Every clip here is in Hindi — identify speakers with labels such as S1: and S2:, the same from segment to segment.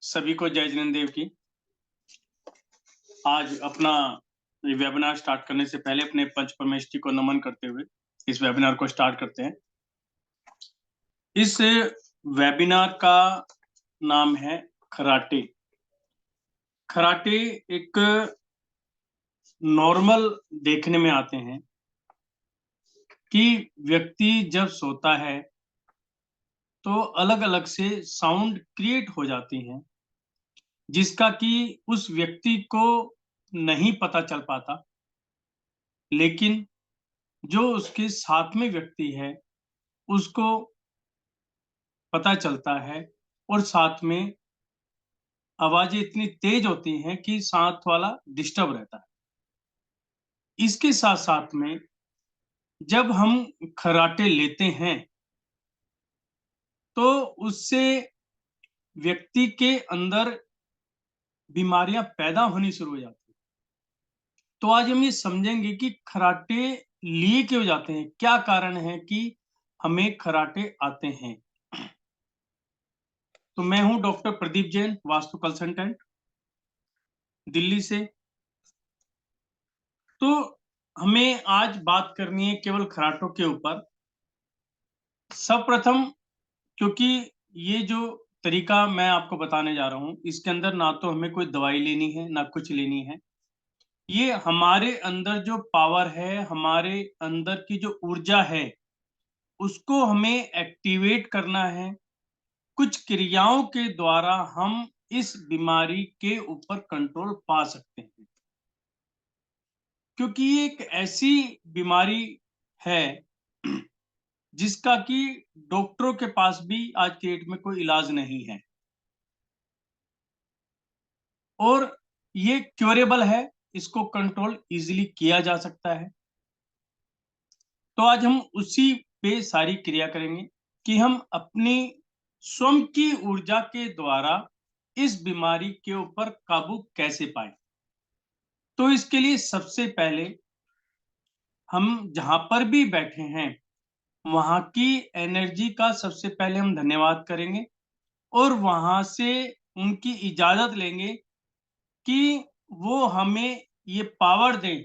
S1: सभी को जय जिनेंद्र देव की। आज अपना ये वेबिनार स्टार्ट करने से पहले अपने पंच परमेष्ठी को नमन करते हुए इस वेबिनार को स्टार्ट करते हैं। इस वेबिनार का नाम है खराटे। खराटे एक नॉर्मल देखने में आते हैं कि व्यक्ति जब सोता है तो अलग अलग से साउंड क्रिएट हो जाती हैं, जिसका कि उस व्यक्ति को नहीं पता चल पाता, लेकिन जो उसके साथ में व्यक्ति है उसको पता चलता है। और साथ में आवाजें इतनी तेज होती हैं कि साथ वाला डिस्टर्ब रहता है। इसके साथ साथ में जब हम खर्राटे लेते हैं तो उससे व्यक्ति के अंदर बीमारियां पैदा होनी शुरू हो जाती हैं। तो आज हम ये समझेंगे कि खर्राटे लिए क्यों जाते हैं, क्या कारण है कि हमें खर्राटे आते हैं। तो मैं हूं डॉक्टर प्रदीप जैन, वास्तु कंसल्टेंट, दिल्ली से। तो हमें आज बात करनी है केवल खर्राटों के ऊपर। सर्वप्रथम, क्योंकि ये जो तरीका मैं आपको बताने जा रहा हूं, इसके अंदर ना तो हमें कोई दवाई लेनी है ना कुछ लेनी है। ये हमारे अंदर जो पावर है, हमारे अंदर की जो ऊर्जा है, उसको हमें एक्टिवेट करना है। कुछ क्रियाओं के द्वारा हम इस बीमारी के ऊपर कंट्रोल पा सकते हैं, क्योंकि ये एक ऐसी बीमारी है जिसका कि डॉक्टरों के पास भी आज के डेट में कोई इलाज नहीं है और ये क्योरेबल है। इसको कंट्रोल इजीली किया जा सकता है। तो आज हम उसी पे सारी क्रिया करेंगे कि हम अपनी स्वयं की ऊर्जा के द्वारा इस बीमारी के ऊपर काबू कैसे पाए। तो इसके लिए सबसे पहले हम जहां पर भी बैठे हैं वहां की एनर्जी का सबसे पहले हम धन्यवाद करेंगे और वहां से उनकी इजाजत लेंगे कि वो हमें ये पावर दें,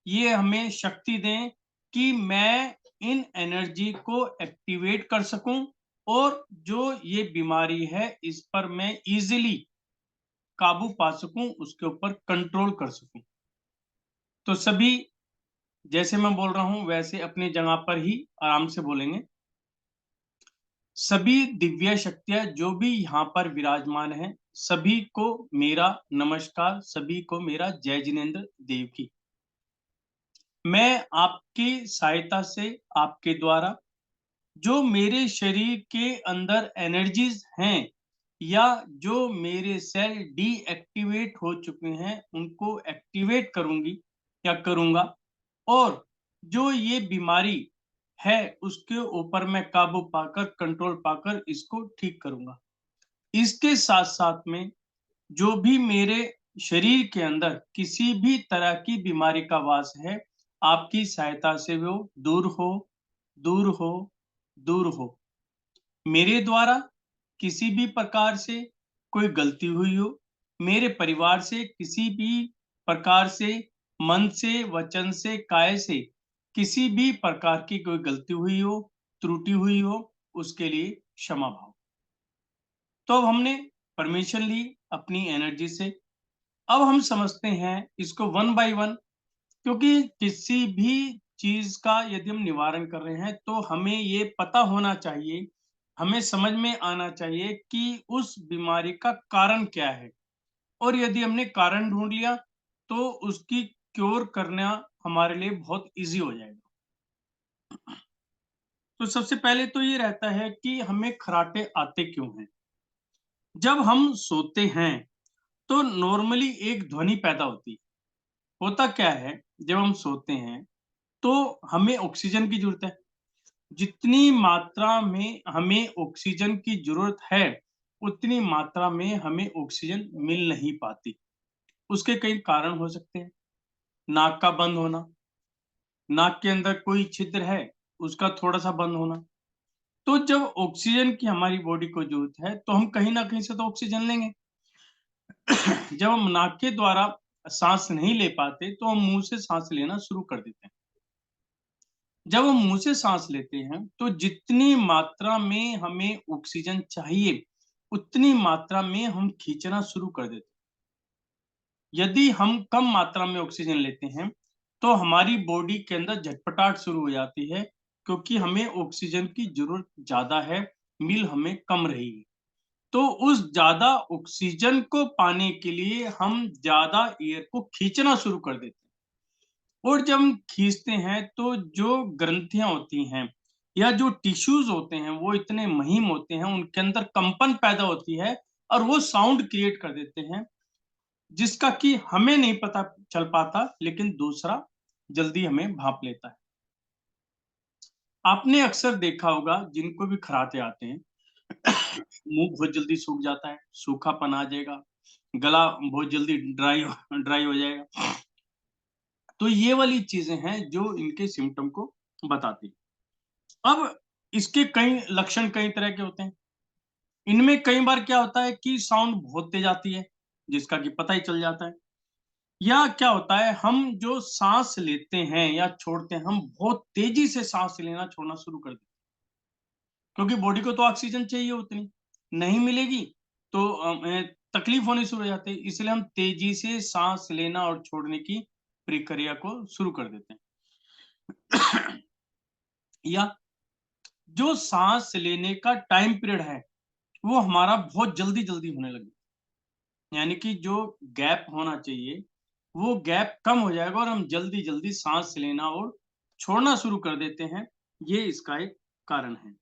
S1: ये हमें शक्ति दें कि मैं इन एनर्जी को एक्टिवेट कर सकूं और जो ये बीमारी है इस पर मैं इजीली काबू पा सकूं, उसके ऊपर कंट्रोल कर सकूं। तो सभी जैसे मैं बोल रहा हूं वैसे अपनी जगह पर ही आराम से बोलेंगे। सभी दिव्य शक्तियां जो भी यहाँ पर विराजमान हैं, सभी को मेरा नमस्कार, सभी को मेरा जय जिनेंद्र देव की। मैं आपकी सहायता से, आपके द्वारा जो मेरे शरीर के अंदर एनर्जीज हैं या जो मेरे सेल डीएक्टिवेट हो चुके हैं उनको एक्टिवेट करूंगी या करूंगा, और जो ये बीमारी है उसके ऊपर मैं काबू पाकर, कंट्रोल पाकर इसको ठीक करूंगा। इसके साथ साथ में जो भी मेरे शरीर के अंदर किसी भी तरह की बीमारी का वास है, आपकी सहायता से वो दूर हो, दूर हो, दूर हो। मेरे द्वारा किसी भी प्रकार से कोई गलती हुई हो, मेरे परिवार से किसी भी प्रकार से, मन से, वचन से, काया से किसी भी प्रकार की कोई गलती हुई हो, त्रुटि हुई हो, उसके लिए क्षमा भाव। तो अब हमने परमिशन ली अपनी एनर्जी से। अब हम समझते हैं इसको वन बाय वन, क्योंकि किसी भी चीज का यदि हम निवारण कर रहे हैं तो हमें ये पता होना चाहिए, हमें समझ में आना चाहिए कि उस बीमारी का कारण क्या है। और यदि हमने कारण ढूंढ लिया तो उसकी क्योर करना हमारे लिए बहुत इजी हो जाएगा। तो सबसे पहले तो ये रहता है कि हमें खर्राटे आते क्यों हैं। जब हम सोते हैं तो नॉर्मली एक ध्वनि पैदा होती है। होता क्या है, जब हम सोते हैं तो हमें ऑक्सीजन की जरूरत है। जितनी मात्रा में हमें ऑक्सीजन की जरूरत है उतनी मात्रा में हमें ऑक्सीजन मिल नहीं पाती। उसके कई कारण हो सकते हैं। नाक का बंद होना, नाक के अंदर कोई छिद्र है उसका थोड़ा सा बंद होना। तो जब ऑक्सीजन की हमारी बॉडी को जरूरत है तो हम कहीं ना कहीं से तो ऑक्सीजन लेंगे। जब हम नाक के द्वारा सांस नहीं ले पाते तो हम मुंह से सांस लेना शुरू कर देते हैं। जब हम मुंह से सांस लेते हैं तो जितनी मात्रा में हमें ऑक्सीजन चाहिए उतनी मात्रा में हम खींचना शुरू कर देते हैं। यदि हम कम मात्रा में ऑक्सीजन लेते हैं तो हमारी बॉडी के अंदर झटपटाहट शुरू हो जाती है, क्योंकि हमें ऑक्सीजन की जरूरत ज्यादा है, मिल हमें कम रही है। तो उस ज्यादा ऑक्सीजन को पाने के लिए हम ज्यादा एयर को खींचना शुरू कर देते हैं। और जब हम खींचते हैं तो जो ग्रंथियां होती हैं या जो टिश्यूज होते हैं वो इतने महीन होते हैं, उनके अंदर कंपन पैदा होती है और वो साउंड क्रिएट कर देते हैं, जिसका कि हमें नहीं पता चल पाता, लेकिन दूसरा जल्दी हमें भांप लेता है। आपने अक्सर देखा होगा जिनको भी खराटे आते हैं, मुंह बहुत जल्दी सूख जाता है, सूखापन आ जाएगा, गला बहुत जल्दी ड्राई हो जाएगा। तो ये वाली चीजें हैं जो इनके सिम्टम को बताती है। अब इसके कई लक्षण कई तरह के होते हैं। इनमें कई बार क्या होता है कि साउंड बहुत तेज आती है, जिसका कि पता ही चल जाता है। या क्या होता है, हम जो सांस लेते हैं या छोड़ते हैं, हम बहुत तेजी से सांस लेना छोड़ना शुरू कर देते हैं, क्योंकि बॉडी को तो ऑक्सीजन चाहिए, उतनी नहीं मिलेगी तो तकलीफ होनी शुरू हो जाती है। इसलिए हम तेजी से सांस लेना और छोड़ने की प्रक्रिया को शुरू कर देते हैं। या जो सांस लेने का टाइम पीरियड है वो हमारा बहुत जल्दी जल्दी होने लगे, यानी कि जो गैप होना चाहिए वो गैप कम हो जाएगा और हम जल्दी जल्दी सांस लेना और छोड़ना शुरू कर देते हैं। ये इसका एक कारण है।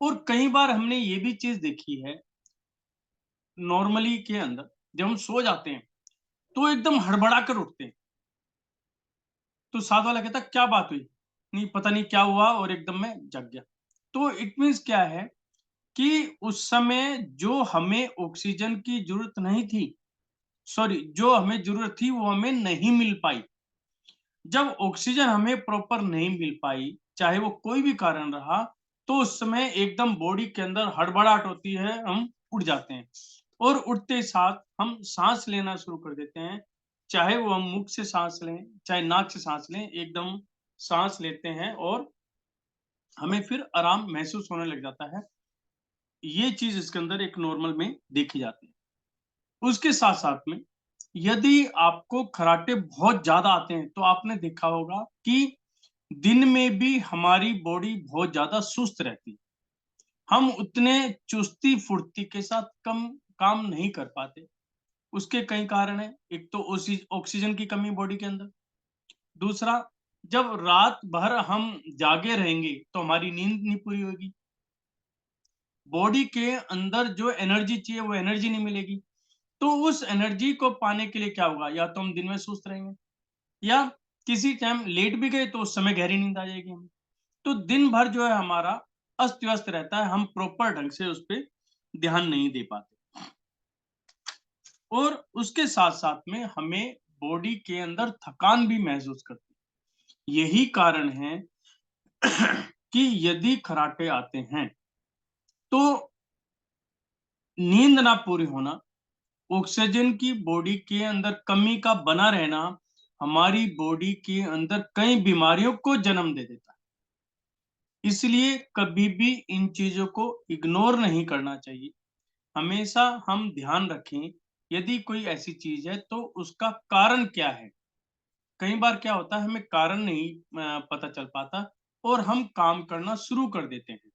S1: और कई बार हमने ये भी चीज देखी है, नॉर्मली के अंदर जब हम सो जाते हैं तो एकदम हड़बड़ा कर उठते हैं, तो साथ वाला कहता क्या बात हुई, नहीं पता नहीं क्या हुआ और एकदम में जग गया। तो इट मीन्स क्या है कि उस समय जो हमें ऑक्सीजन की जरूरत नहीं थी, सॉरी, जो हमें जरूरत थी वो हमें नहीं मिल पाई। जब ऑक्सीजन हमें प्रॉपर नहीं मिल पाई, चाहे वो कोई भी कारण रहा, तो उस समय एकदम बॉडी के अंदर हड़बड़ाहट होती है, हम उठ जाते हैं और उठते साथ हम सांस लेना शुरू कर देते हैं। चाहे वो हम मुख से सांस लें चाहे नाक से सांस लें, एकदम सांस लेते हैं और हमें फिर आराम महसूस होने लग जाता है। ये चीज इसके अंदर एक नॉर्मल में देखी जाती है। उसके साथ साथ में यदि आपको खराटे बहुत ज्यादा आते हैं तो आपने देखा होगा कि दिन में भी हमारी बॉडी बहुत ज्यादा सुस्त रहती है, हम उतने चुस्ती फुर्ती के साथ कम काम नहीं कर पाते। उसके कई कारण हैं। एक तो ऑक्सीजन की कमी बॉडी के अंदर, दूसरा जब रात भर हम जागे रहेंगे तो हमारी नींद नहीं पूरी होगी, बॉडी के अंदर जो एनर्जी चाहिए वो एनर्जी नहीं मिलेगी। तो उस एनर्जी को पाने के लिए क्या होगा, या तो हम दिन में सुस्त रहेंगे या किसी टाइम लेट भी गए तो उस समय गहरी नींद आ जाएगी हमें। तो दिन भर जो है हमारा अस्त व्यस्त रहता है, हम प्रॉपर ढंग से उस पर ध्यान नहीं दे पाते। और उसके साथ साथ में हमें बॉडी के अंदर थकान भी महसूस करती है। यही कारण है कि यदि खराटे आते हैं तो नींद ना पूरी होना, ऑक्सीजन की बॉडी के अंदर कमी का बना रहना हमारी बॉडी के अंदर कई बीमारियों को जन्म दे देता है। इसलिए कभी भी इन चीजों को इग्नोर नहीं करना चाहिए। हमेशा हम ध्यान रखें, यदि कोई ऐसी चीज है तो उसका कारण क्या है। कई बार क्या होता है, हमें कारण नहीं पता चल पाता और हम काम करना शुरू कर देते हैं।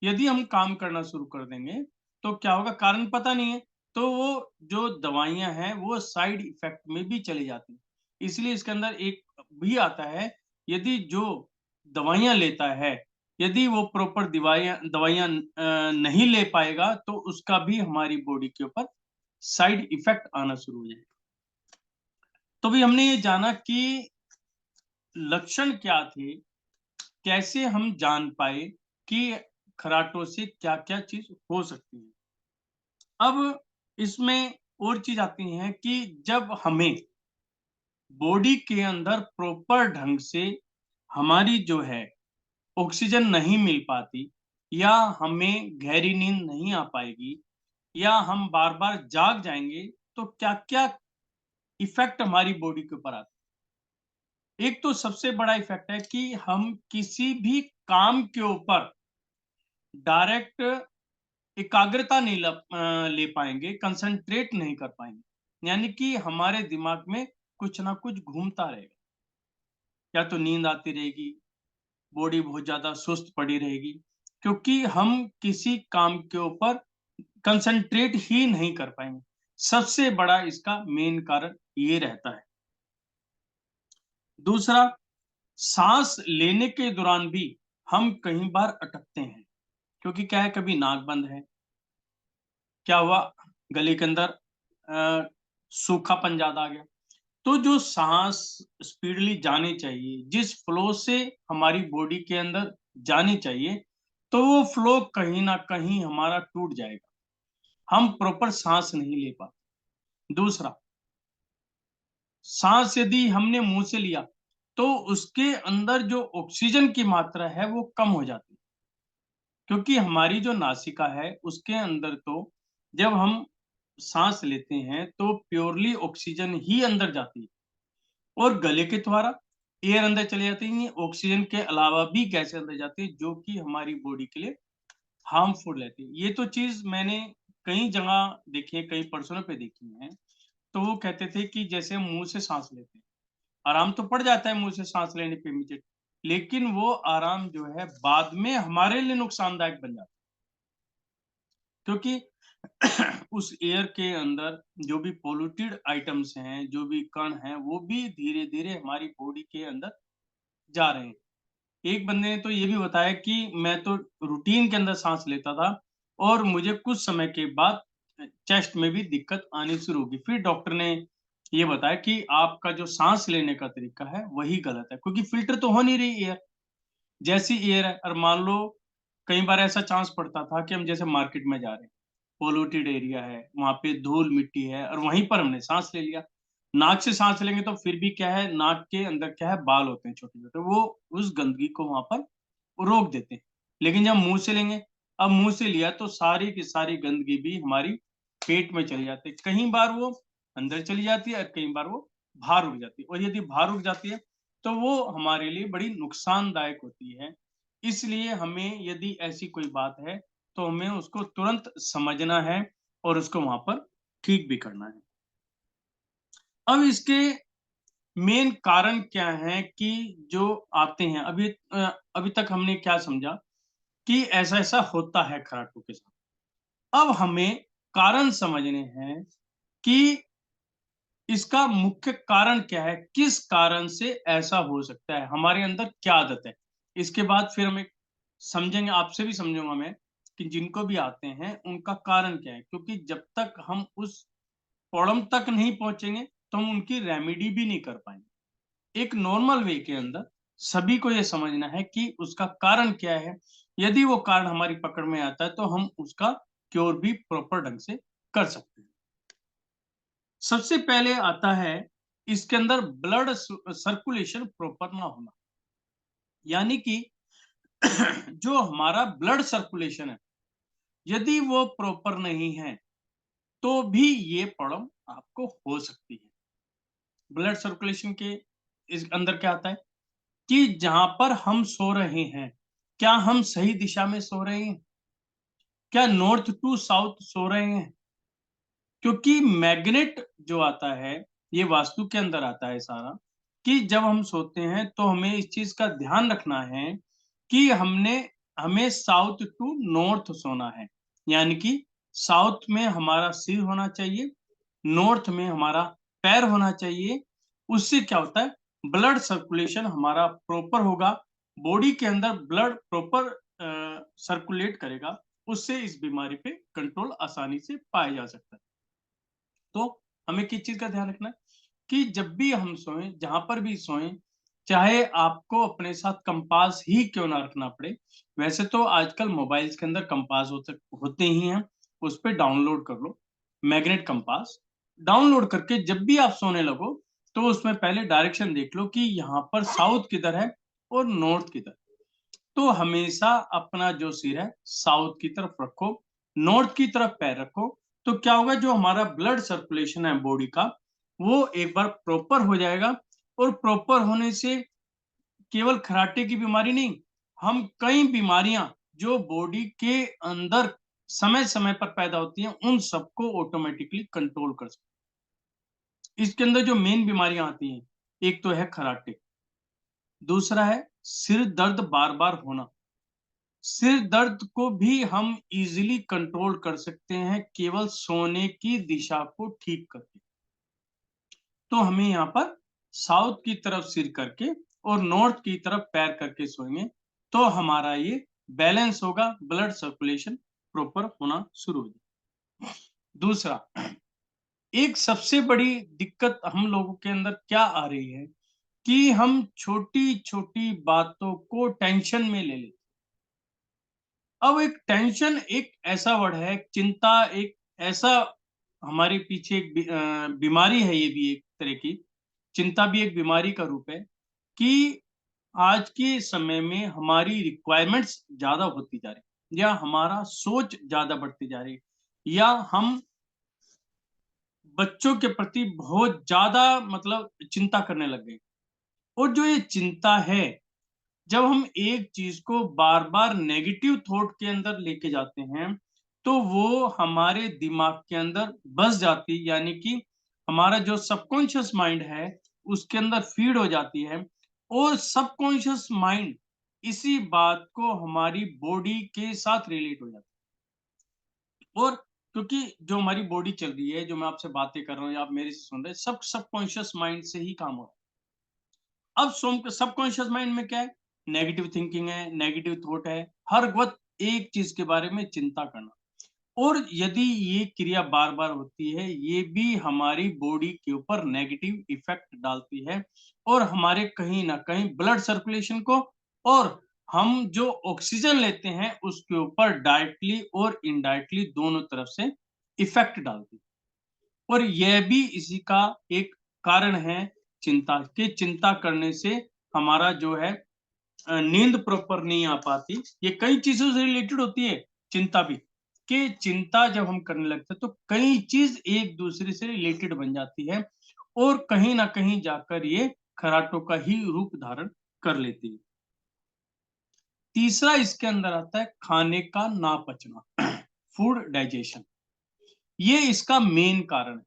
S1: यदि हम काम करना शुरू कर देंगे तो क्या होगा, कारण पता नहीं है तो वो जो दवाइयां हैं वो साइड इफेक्ट में भी चली जाती हैं। इसलिए इसके अंदर एक भी आता है, यदि जो दवाइयां लेता है, यदि वो प्रॉपर दवाइयां दवाइयां नहीं ले पाएगा तो उसका भी हमारी बॉडी के ऊपर साइड इफेक्ट आना शुरू हो जाएगा। तो भी हमने ये जाना कि लक्षण क्या थे, कैसे हम जान पाए कि खराटों से क्या-क्या चीज हो सकती है। अब इसमें और चीज आती है कि जब हमें बॉडी के अंदर प्रॉपर ढंग से हमारी जो है ऑक्सीजन नहीं मिल पाती या हमें गहरी नींद नहीं आ पाएगी, या हम बार-बार जाग जाएँगे, तो क्या-क्या इफ़ेक्ट हमारी बॉडी के ऊपर आता है। एक तो सबसे बड़ा इफ़ेक्ट है कि हम किसी भी काम के ऊपर डायरेक्ट एकाग्रता नहीं ले पाएँगे, कंसंट्रेट नहीं कर पाएँगे। यानी कि हमारे दिमाग में कुछ ना कुछ घूमता रहेगा। या तो नींद आती रहेगी, बॉडी बहुत ज़्यादा सुस्त पड़ी रहेगी, क्योंकि हम किसी काम के ऊपर कंसंट्रेट ही नहीं कर पाएँगे। सबसे बड़ा इसका मेन कारण ये रहता है। दूसरा, साँस लेने के दौरान भी हम कई बार अटकते हैं, क्योंकि क्या है, कभी नाक बंद है, क्या हुआ, गले के अंदर सूखापन ज़्यादा आ गया। तो जो साँस स्पीडली जानी चाहिए, जिस फ्लो से हमारी बॉडी के अंदर जानी चाहिए, तो वो फ्लो कहीं न कहीं हमारा टूट जाएगा। हम प्रॉपर साँस नहीं ले पाते। दूसरा, साँस यदि हमने मुँह से लिया, तो उसके अंदर जो ऑक्सीजन की मात्रा है, वो कम हो जाती है। क्योंकि हमारी जो नासिका है, उसके अंदर तो जब हम साँस लेते हैं, तो प्योरली ऑक्सीजन ही अंदर जाती है। और गले के द्वारा एयर अंदर चली जाती है, ऑक्सीजन के अलावा भी गैसें अंदर जाती है, जो कि हमारी बॉडी के लिए हार्मफुल रहती है। ये तो चीज़ मैंने कई जगह देखी है, कई पर्सनों पे देखी है। तो वो कहते थे कि जैसे हम मुँह से साँस लेते हैं, आराम तो पड़ जाता है मुँह से साँस लेने पे इमीडिएट, लेकिन वो आराम जो है बाद में हमारे लिए नुकसानदायक बन जाता है। क्योंकि उस एयर के अंदर जो भी पॉल्यूटेड आइटम्स हैं, जो भी कण हैं, वो भी धीरे-धीरे हमारी बॉडी के अंदर जा रहे हैं। एक बंदे ने तो ये भी बताया कि मैं तो रूटीन के अंदर साँस लेता था और मुझे कुछ समय के बाद चेस्ट में भी दिक्कत आनी शुरू होगी। फिर डॉक्टर ने ये बताया कि आपका जो साँस लेने का तरीका है, वही गलत है, क्योंकि फ़िल्टर तो हो नहीं रही एयर। जैसी एयर है, और मान लो कई बार ऐसा चांस पड़ता था कि हम जैसे मार्केट में जा रहे हैं, पॉल्यूटेड एरिया है, वहाँ पे धूल-मिट्टी है और वहीं पर हमने साँस ले लिया। नाक से साँस लेंगे तो फिर भी क्या है, नाक के अंदर क्या है, बाल होते हैं छोटे-छोटे, वो उस गंदगी को वहाँ पर रोक देते हैं। लेकिन जब मुँह से लेंगे, अब मुँह से लिया तो सारी की सारी गंदगी भी हमारी पेट में चली जाती है। कई बार वो अंदर चली जाती है और कई बार वो बाहर रुक जाती है, और यदि बाहर रुक जाती है, तो वो हमारे लिए बड़ी नुकसानदायक होती है। इसलिए हमें यदि ऐसी कोई बात है, तो हमें उसको तुरंत समझना है और उसको वहाँ पर ठीक भी करना है। अब इसके मेन कारण क्या हैं कि जो आते हैं, अभी तक हमने क्या समझा कि ऐसा-ऐसा होता है खर्राटों के साथ। अब हमें कारण समझने हैं कि इसका मुख्य कारण क्या है? किस कारण से ऐसा हो सकता है? हमारे अंदर क्या आदत है? इसके बाद फिर हम एक समझेंगे, आपसे भी समझूँगा मैं कि जिनको भी आते हैं, उनका कारण क्या है? क्योंकि जब तक हम उस प्रॉब्लम तक नहीं पहुँचेंगे, तो हम उनकी रेमेडी भी नहीं कर पाएँगे। एक नॉर्मल वे के अंदर सभी को ये समझना है कि उसका कारण क्या है। यदि वो कारण हमारी पकड़ में आता है, तो हम उसका क्योर भी प्रॉपर ढंग से कर सकते हैं। सबसे पहले आता है इसके अंदर ब्लड सर्कुलेशन प्रॉपर ना होना। यानी कि जो हमारा ब्लड सर्कुलेशन है, यदि वो प्रॉपर नहीं है, तो भी ये प्रॉब्लम आपको हो सकती है। ब्लड सर्कुलेशन के इस अंदर क्या आता है कि जहाँ पर हम सो रहे हैं, क्या हम सही दिशा में सो रहे हैं? क्या नॉर्थ टू साउथ सो रहे हैं? क्योंकि मैग्नेट जो आता है, ये वास्तु के अंदर आता है सारा, कि जब हम सोते हैं तो हमें इस चीज़ का ध्यान रखना है कि हमें साउथ टू नॉर्थ सोना है। यानी कि साउथ में हमारा सिर होना चाहिए, नॉर्थ में हमारा पैर होना चाहिए। उससे क्या होता है, ब्लड सर्कुलेशन हमारा प्रॉपर होगा, बॉडी के अंदर ब्लड प्रॉपर सर्कुलेट करेगा, उससे इस बीमारी पे कंट्रोल आसानी से पाया जा सकता है। तो हमें किस चीज़ का ध्यान रखना है कि जब भी हम सोएँ, जहाँ पर भी सोएँ, चाहे आपको अपने साथ कंपास ही क्यों ना रखना पड़े, वैसे तो आजकल मोबाइल्स के अंदर कंपास होते ही हैं, उस पे डाउनलोड कर लो, मैग्नेट कंपास। डाउनलोड करके जब भी आप सोने लगो, तो उसमें पहले डायरेक्शन देख लो कि यहाँ पर साउथ किधर है और नॉर्थ किधर। तो हमेशा अपना जो सिर है, साउथ की तरफ रखो, नॉर्थ की तरफ पैर रखो तो क्या होगा, जो हमारा ब्लड सर्कुलेशन है बॉडी का, वो एक बार प्रॉपर हो जाएगा। और प्रॉपर होने से केवल खराटे की बीमारी नहीं, हम कई बीमारियां जो बॉडी के अंदर समय समय पर पैदा होती हैं, उन सबको ऑटोमेटिकली कंट्रोल कर सकते हैं। इसके अंदर जो मेन बीमारियां आती हैं, एक तो है खराटे, दूसरा है सिर दर्द बार बार होना। सिर दर्द को भी हम इजीली कंट्रोल कर सकते हैं केवल सोने की दिशा को ठीक करके। तो हमें यहाँ पर साउथ की तरफ सिर करके और नॉर्थ की तरफ पैर करके सोएंगे, तो हमारा ये बैलेंस होगा, ब्लड सर्कुलेशन प्रॉपर होना शुरू हो जाएगा। दूसरा, एक सबसे बड़ी दिक्कत हम लोगों के अंदर क्या आ रही है कि हम छोटी छोटी बातों को टेंशन में ले लेते हैं। अब एक टेंशन एक ऐसा वर्ड है, चिंता एक ऐसा हमारे पीछे एक बीमारी है, ये भी एक तरह की चिंता भी एक बीमारी का रूप है कि आज के समय में हमारी रिक्वायरमेंट्स ज्यादा होती जा रही, या हमारा सोच ज्यादा बढ़ती जा रही, या हम बच्चों के प्रति बहुत ज्यादा मतलब चिंता करने लग गए। और जो ये चिंता है, जब हम एक चीज को बार बार नेगेटिव थॉट के अंदर लेके जाते हैं, तो वो हमारे दिमाग के अंदर बस जाती, यानी कि हमारा जो सबकॉन्शियस माइंड है उसके अंदर फीड हो जाती है। और सबकॉन्शियस माइंड इसी बात को हमारी बॉडी के साथ रिलेट हो जाता है। और क्योंकि जो हमारी बॉडी चल रही है, जो मैं आपसे बातें कर रहा हूँ या आप मेरे से सुन रहे हैं, सब सबकॉन्शियस माइंड से ही काम हो रहा है। अब सबकॉन्शियस माइंड में क्या है, नेगेटिव थिंकिंग है, नेगेटिव थॉट है, हर वक्त एक चीज के बारे में चिंता करना। और यदि ये क्रिया बार बार होती है, ये भी हमारी बॉडी के ऊपर नेगेटिव इफेक्ट डालती है, और हमारे कहीं ना कहीं ब्लड सर्कुलेशन को, और हम जो ऑक्सीजन लेते हैं उसके ऊपर डायरेक्टली और इनडायरेक्टली दोनों तरफ से इफेक्ट डालती है। और यह भी इसी का एक कारण है, चिंता के, चिंता करने से हमारा जो है नींद प्रॉपर नहीं आ पाती। ये कई चीजों से रिलेटेड होती है चिंता भी, कि चिंता जब हम करने लगते हैं तो कई चीज एक दूसरे से रिलेटेड बन जाती है, और कहीं ना कहीं जाकर ये खराटों का ही रूप धारण कर लेती है। तीसरा इसके अंदर आता है खाने का ना पचना, फूड डाइजेशन। ये इसका मेन कारण है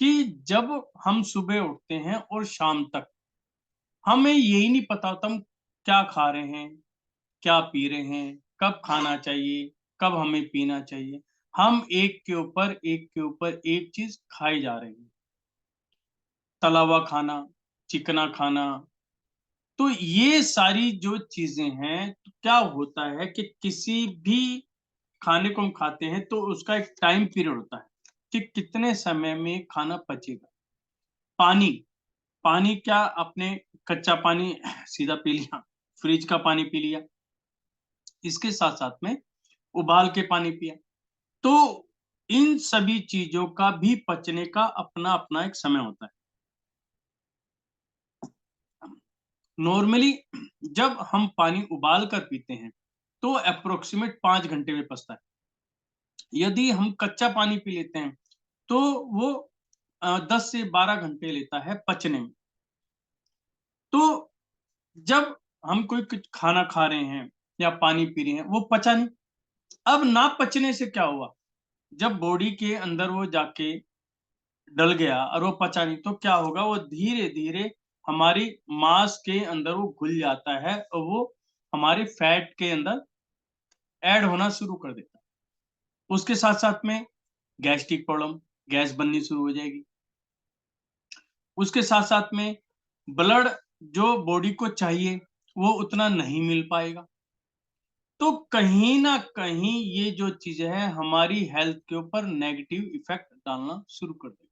S1: कि जब हम सुबह उठते हैं और शाम तक हमें यही नहीं पता होता हम क्या खा रहे हैं, क्या पी रहे हैं, कब खाना चाहिए, कब हमें पीना चाहिए। हम एक के ऊपर एक के ऊपर एक चीज खाई जा रहे हैं, तला हुआ खाना, चिकना खाना। तो ये सारी जो चीजें हैं, तो क्या होता है कि किसी भी खाने को हम खाते हैं तो उसका एक टाइम पीरियड होता है कि कितने समय में खाना पचेगा। पानी, पानी क्या आपने कच्चा पानी सीधा पी लिया, फ्रिज का पानी पी लिया, इसके साथ साथ में उबाल के पानी पिया, तो इन सभी चीजों का भी पचने का अपना अपना एक समय होता है। नॉर्मली जब हम पानी उबाल कर पीते हैं तो अप्रोक्सीमेट 5 घंटे में पचता है। यदि हम कच्चा पानी पी लेते हैं तो वो 10 से 12 घंटे लेता है पचने में। तो जब हम कोई कुछ खाना खा रहे हैं या पानी पी रहे हैं, वो पचा नहीं। अब ना पचने से क्या हुआ, जब बॉडी के अंदर वो जाके डल गया और वो पचा नहीं, तो क्या होगा, वो धीरे धीरे हमारी मांस के अंदर वो घुल जाता है और वो हमारे फैट के अंदर ऐड होना शुरू कर देता है। उसके साथ साथ में गैस्ट्रिक प्रॉब्लम, गैस बननी शुरू हो जाएगी। उसके साथ साथ में ब्लड जो बॉडी को चाहिए वो उतना नहीं मिल पाएगा। तो कहीं ना कहीं ये जो चीज है हमारी हेल्थ के ऊपर नेगेटिव इफेक्ट डालना शुरू कर देगी।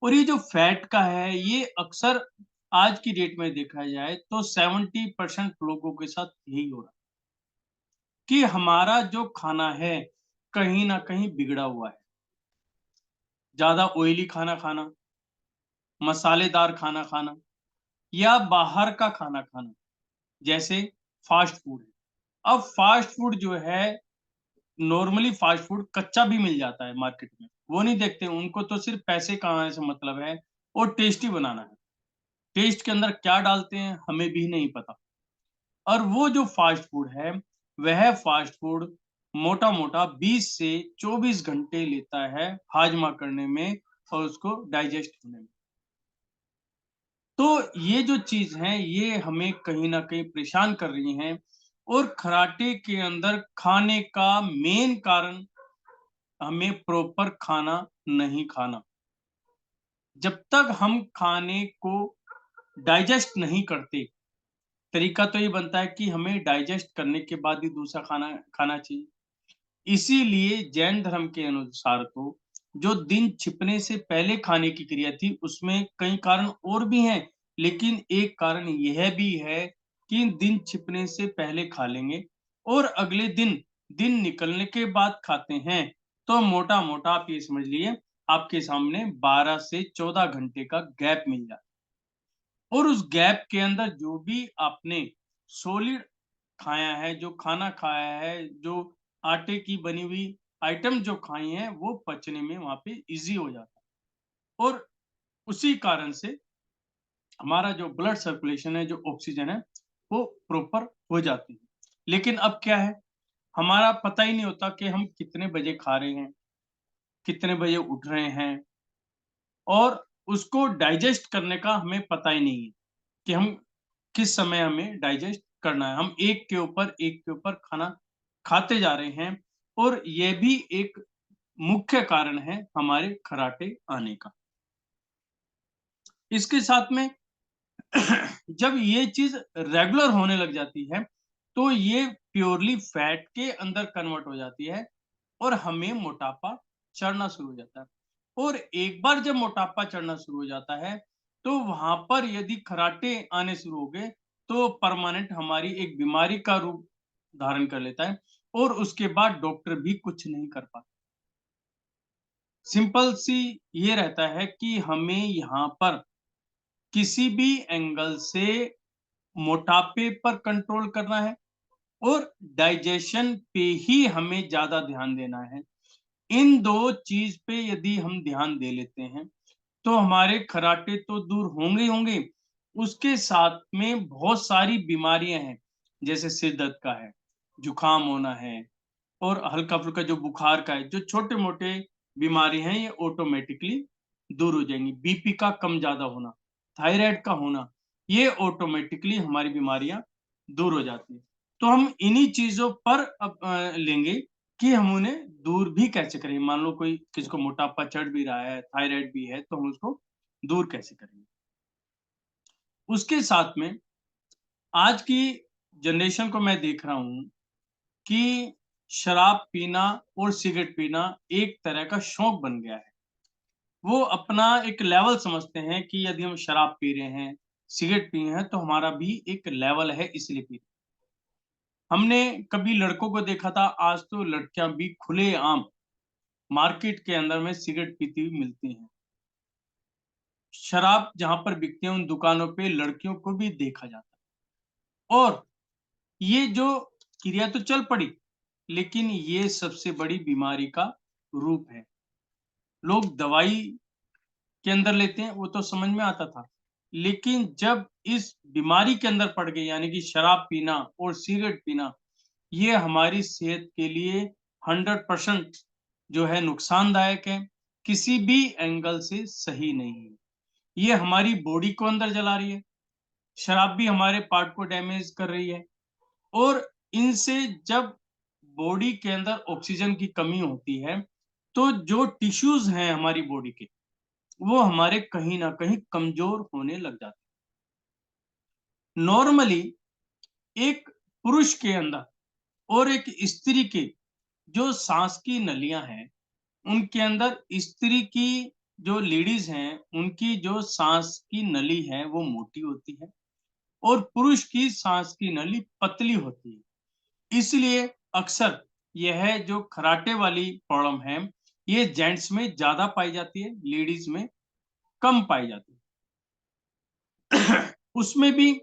S1: और ये जो फैट का है, ये अक्सर आज की डेट में देखा जाए तो 70% लोगों के साथ यही हो रहा है कि हमारा जो खाना है कहीं ना कहीं बिगड़ा हुआ है। ज्यादा ऑयली खाना खाना, मसालेदार खाना खाना, या बाहर का खाना खाना, जैसे फास्ट फूड है। अब फास्ट फूड जो है नॉर्मली फास्ट फूड कच्चा भी मिल जाता है मार्केट में, वो नहीं देखते, उनको तो सिर्फ पैसे कमाने से मतलब है और टेस्टी बनाना है। टेस्ट के अंदर क्या डालते हैं हमें भी नहीं पता। और वो जो फास्ट फूड है, वह फास्ट फूड मोटा-मोटा 20 से 24 घंटे लेता है हाजमा करने में और उसको डाइजेस्ट होने में। तो ये जो चीज़ हैं, ये हमें कहीं न कहीं परेशान कर रही हैं और खर्राटे के अंदर खाने का मेन कारण हमें प्रॉपर खाना नहीं खाना। जब तक हम खाने को डाइजेस्ट नहीं करते, तरीका तो ये बनता है कि हमें डाइजेस्ट करने के बाद ही दूसरा खाना खाना चाहिए। इसीलिए जैन धर्म के अनुसार तो जो दिन छिपने से पहले खाने की क्रिया थी, उसमें कई कारण और भी हैं, लेकिन एक कारण यह भी है कि दिन छिपने से पहले खा लेंगे और अगले दिन, दिन निकलने के बाद खाते हैं, तो मोटा-मोटा आप ये समझ लीजिए, आपके सामने 12 से 14 घंटे का गैप मिल जाता है और उस गैप के अंदर जो भी आपने सॉलिड खाया है, जो खाना खाया है, जो आटे की बनी हुई आइटम जो खाई हैं, वो पचने में वहाँ पे ईज़ी हो जाता है और उसी कारण से हमारा जो ब्लड सर्कुलेशन है, जो ऑक्सीजन है, वो प्रॉपर हो जाती है। लेकिन अब क्या है, हमारा पता ही नहीं होता कि हम कितने बजे खा रहे हैं, कितने बजे उठ रहे हैं और उसको डाइजेस्ट करने का हमें पता ही नहीं है कि हम किस समय हमें डाइजेस्ट करना है। हम एक के ऊपर खाना खाते जा रहे हैं और ये भी एक मुख्य कारण है हमारे खर्राटे आने का। इसके साथ में जब ये चीज़ रेगुलर होने लग जाती है, तो ये प्योरली फैट के अंदर कन्वर्ट हो जाती है और हमें मोटापा चढ़ना शुरू हो जाता है। और एक बार जब मोटापा चढ़ना शुरू हो जाता है, तो वहाँ पर यदि खर्राटे आने शुरू हो गए, तो परमानेंट हमारी एक बीमारी का रूप धारण कर लेता है और उसके बाद डॉक्टर भी कुछ नहीं कर पाते। सिंपल सी ये रहता है कि हमें यहाँ पर किसी भी एंगल से मोटापे पर कंट्रोल करना है और डाइजेशन पे ही हमें ज़्यादा ध्यान देना है। इन 2 चीज़ पे यदि हम ध्यान दे लेते हैं, तो हमारे खर्राटे तो दूर होंगे ही होंगे, उसके साथ में बहुत सारी बीमारियाँ हैं, जैसे सिर दर्द का है, जुकाम होना है और हल्का-फुल्का जो बुखार का है, जो छोटे-मोटे बीमारी हैं, ये ऑटोमैटिकली दूर हो जाएँगी। बीपी का कम-ज़्यादा होना, थायराइड का होना, ये ऑटोमैटिकली हमारी बीमारियाँ दूर हो जाती हैं। तो हम इन्हीं चीज़ों पर अब लेंगे कि हम उन्हें दूर भी कैसे करें? मान लो कोई किसी को मोटापा चढ़ भी रहा है, थायराइड भी है, तो हम उसको दूर कैसे करेंगे? उसके साथ में आज की जनरेशन को मैं देख रहा हूँ कि शराब पीना और सिगरेट पीना एक तरह का शौक बन गया है। वो अपना एक लेवल समझते हैं कि यदि हम शराब पी रहे हैं, सिगरेट पी रहे हैं, तो हमारा भी एक लेवल है इसलिए पी रहे हैं। हमने कभी लड़कों को देखा था, आज तो लड़कियाँ भी खुलेआम मार्केट के अंदर में सिगरेट पीती हुई मिलती हैं। शराब जहाँ पर बिकती है, उन दुकानों पे लड़कियों को भी देखा जाता है और ये जो क्रिया तो चल पड़ी, लेकिन ये सबसे बड़ी बीमारी का रूप है। लोग दवाई के अंदर लेते हैं, वो तो समझ में आता था। लेकिन जब इस बीमारी के अंदर पड़ गए, यानी कि शराब पीना और सिगरेट पीना, ये हमारी सेहत के लिए 100% जो है नुकसानदायक है, किसी भी एंगल से सही नहीं है। ये हमारी बॉडी को अंदर जला रही है, शराब भी हमारे पार्ट को डैमेज कर रही है और इनसे जब बॉडी के अंदर ऑक्सीजन की कमी होती है, तो जो टिश्यूज़ हैं हमारी बॉडी के, वो हमारे कहीं न कहीं कमज़ोर होने लग जाते हैं। नॉर्मली एक पुरुष के अंदर और एक स्त्री के जो साँस की नलियाँ हैं, उनके अंदर स्त्री की जो लेडीज़ हैं, उनकी जो साँस की नली है, वो मोटी होती है और पुरुष की साँस की नली पतली होती है। इसलिए अक्सर यह जो खर्राटे वाली प्रॉब्लम है, ये जेंट्स में ज़्यादा पाई जाती है, लेडीज़ में कम पाई जाती है। उसमें भी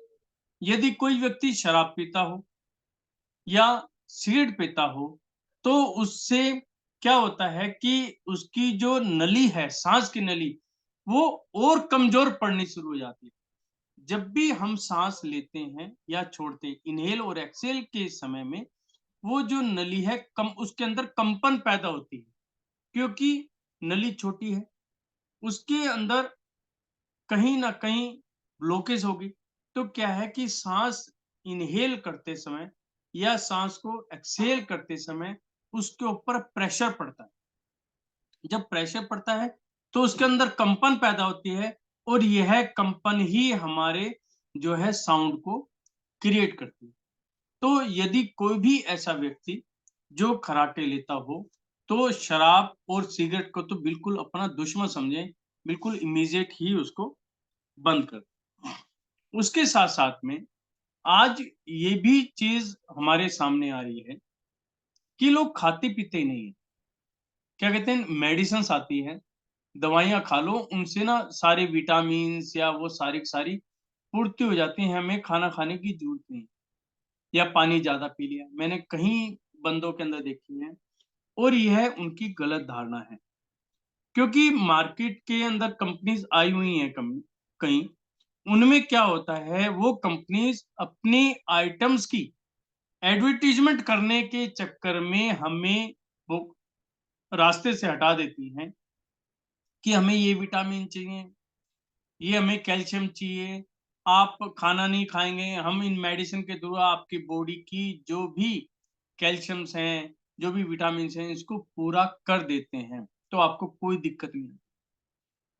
S1: यदि कोई व्यक्ति शराब पीता हो या सिगरेट पीता हो, तो उससे क्या होता है कि उसकी जो नली है, सांस की नली, वो और कमजोर पड़नी शुरू हो जाती है। जब भी हम सांस लेते हैं या छोड़ते हैं, इनहेल और एक्सहेल के समय में वो जो नली है कम, उसके अंदर कंपन पैदा होती है, क्योंकि नली छोटी है, उसके अंदर कहीं न कहीं ब्लॉकेज होगी। तो क्या है कि साँस इन्हेल करते समय या साँस को एक्सहेल करते समय उसके ऊपर प्रेशर पड़ता है। जब प्रेशर पड़ता है, तो उसके अंदर कंपन पैदा होती है और यह कंपन ही हमारे जो है साउंड को क्रिएट करती है। तो यदि कोई भी ऐसा व्यक्ति जो खर्राटे लेता हो, तो शराब और सिगरेट को तो बिल्कुल अपना दुश्मन समझें, बिल्कुल इमीडिएट ही उसको बंद कर दें। उसके साथ-साथ में आज ये भी चीज़ हमारे सामने आ रही है कि लोग खाते-पीते ही नहीं हैं। क्या कहते हैं, मेडिसिन्स आती हैं, दवाइयाँ खा लो, उनसे ना सारे विटामिन्स या वो सारी की सारी पूर्ति हो जाती है, हमें खाना खाने की ज़रूरत नहीं। या पानी ज़्यादा पी लिया, मैंने कहीं बंदों के अंदर देखी है और यह उनकी गलत धारणा है। क्योंकि मार्केट के अंदर कंपनीज़ आई हुई हैं कई, उनमें क्या होता है, वो कंपनीज़ अपनी आइटम्स की एडवर्टाइज़मेंट करने के चक्कर में हमें वो रास्ते से हटा देती हैं कि हमें ये विटामिन चाहिए, ये हमें कैल्शियम चाहिए, आप खाना नहीं खाएँगे, हम इन मेडिसिन के थ्रू आपकी बॉडी की जो भी कैल्शियम्स हैं, जो भी विटामिन्स हैं, इसको पूरा कर देते हैं, तो आपको कोई दिक्कत नहीं है।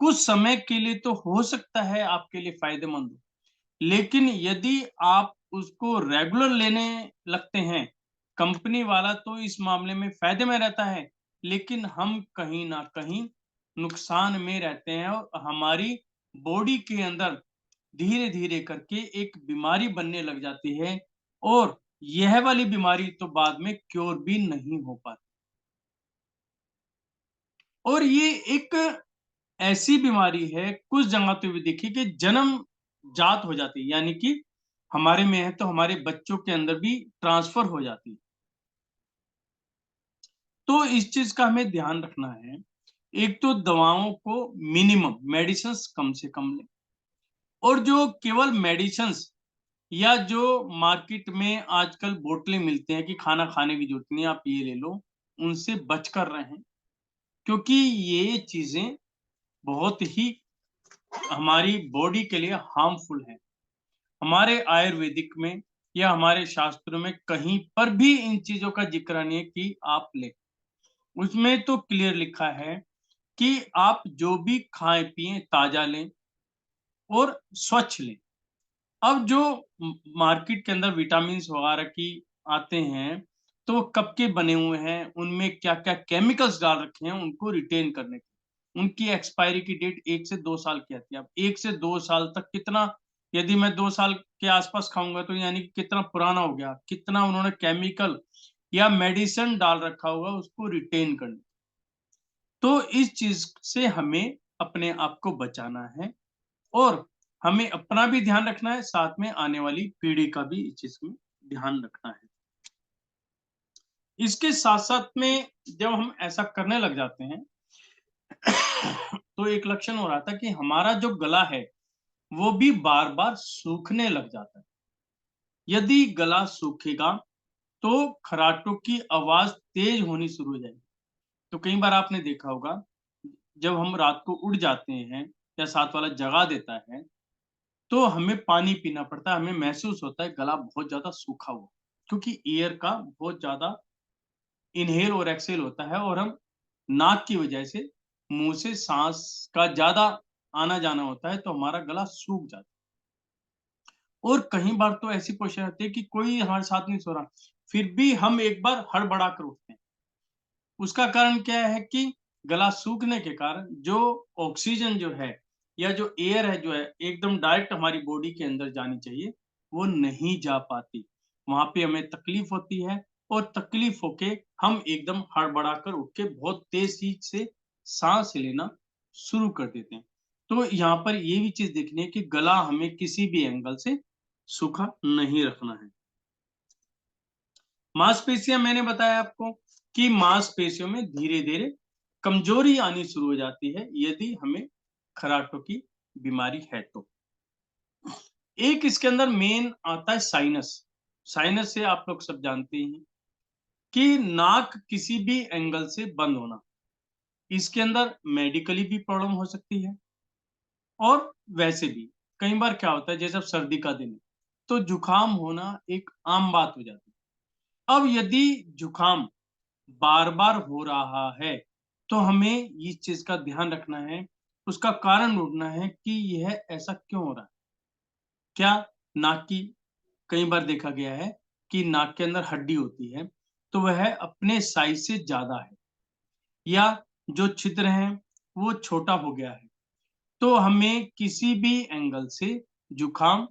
S1: कुछ समय के लिए तो हो सकता है आपके लिए फ़ायदेमंद हो, लेकिन यदि आप उसको रेगुलर लेने लगते हैं, कंपनी वाला तो इस मामले में फ़ायदे में रहता है, लेकिन हम कहीं न कहीं नुकसान में रहते हैं और हमारी बॉडी के अंदर धीरे-धीरे करके एक बीमारी बनने लग जाती है और यह वाली बीमारी तो बाद में क्योर भी नहीं हो पाती। और ये एक ऐसी बीमारी है, कुछ जगह तो भी देखिए कि जन्मजात हो जाती है, यानी कि हमारे में है तो हमारे बच्चों के अंदर भी ट्रांसफ़र हो जाती है। तो इस चीज़ का हमें ध्यान रखना है। एक तो दवाओं को मिनिमम मेडिसिन्स कम से कम लें और जो केवल मेडिसिन्स या जो मार्केट में आजकल बोतलें मिलते हैं कि खाना खाने की ज़रूरत नहीं है, आप ये ले लो, उनसे बचकर रहें। क्योंकि ये चीज़ें बहुत ही हमारी बॉडी के लिए हार्मफुल हैं। हमारे आयुर्वेदिक में या हमारे शास्त्रों में कहीं पर भी इन चीज़ों का ज़िक्र नहीं है कि आप लें। उसमें तो क्लियर लिखा है कि आप जो भी खाएँ-पिएँ ताज़ा लें और स्वच्छ लें। अब जो मार्केट के अंदर विटामिन्स वगैरह की आते हैं, तो वो कब के बने हुए हैं, उनमें क्या-क्या केमिकल्स डाल रखे हैं उनको रिटेन करने के। उनकी एक्सपायरी की डेट 1 से 2 साल की आती है। अब 1 से 2 साल तक कितना, यदि मैं 2 साल के आस-पास खाऊँगा तो यानी कि कितना पुराना हो गया, कितना उन्होंने केमिकल या मेडिसिन डाल रखा होगा उसको रिटेन करने। तो इस चीज़ से हमें अपने आप को बचाना है और हमें अपना भी ध्यान रखना है, साथ में आने वाली पीढ़ी का भी इस चीज़ में ध्यान रखना है। इसके साथ-साथ में जब हम ऐसा करने लग जाते हैं, तो एक लक्षण हो रहा था कि हमारा जो गला है, वो भी बार-बार सूखने लग जाता है। यदि गला सूखेगा, तो खर्राटों की आवाज़ तेज़ होनी शुरू हो जाएगी। तो कई बार आपने देखा होगा, जब हम रात को उठ जाते हैं या साथ वाला जगा देता है, तो हमें पानी पीना पड़ता है, हमें महसूस होता है गला बहुत ज़्यादा सूखा हुआ, क्योंकि एयर का बहुत ज़्यादा इन्हेल और एक्सहेल होता है और हम नाक की वजह से मुँह से साँस का ज़्यादा आना-जाना होता है, तो हमारा गला सूख जाता है। और कई बार तो ऐसी पोज़ीशन आती है कि कोई हमारे साथ नहीं सो रहा, फिर भी हम एक बार हड़बड़ा कर उठते हैं। उसका कारण क्या है कि गला सूखने के कारण जो ऑक्सीजन जो है या जो एयर है जो है एकदम डायरेक्ट हमारी बॉडी के अंदर जानी चाहिए, वो नहीं जा पाती। वहाँ पे हमें तकलीफ होती है और तकलीफ होके हम एकदम हड़बड़ा कर उठ के बहुत तेज़ी से साँस लेना शुरू कर देते हैं। तो यहाँ पर ये भी चीज़ देखनी है कि गला हमें किसी भी एंगल से सूखा नहीं रखना है। मांसपेशियां मैंने बताया आपको कि मांसपेशियों में धीरे धीरे कमजोरी आनी शुरू हो जाती है यदि हमें खराटों की बीमारी है तो। एक इसके अंदर मेन आता है साइनस। साइनस से आप लोग सब जानते हैं कि नाक किसी भी एंगल से बंद होना, इसके अंदर मेडिकली भी प्रॉब्लम हो सकती है और वैसे भी कई बार क्या होता है, जैसे अब सर्दी का दिन है तो जुकाम होना एक आम बात हो जाती है। अब यदि जुकाम बार बार हो रहा है तो हमें इस चीज का ध्यान रखना है, उसका कारण ढूंढना है कि यह ऐसा क्यों हो रहा है। क्या नाक की, कई बार देखा गया है कि नाक के अंदर हड्डी होती है तो वह अपने साइज से ज्यादा है, या जो छिद्र है वो छोटा हो गया है, तो हमें किसी भी एंगल से जुकाम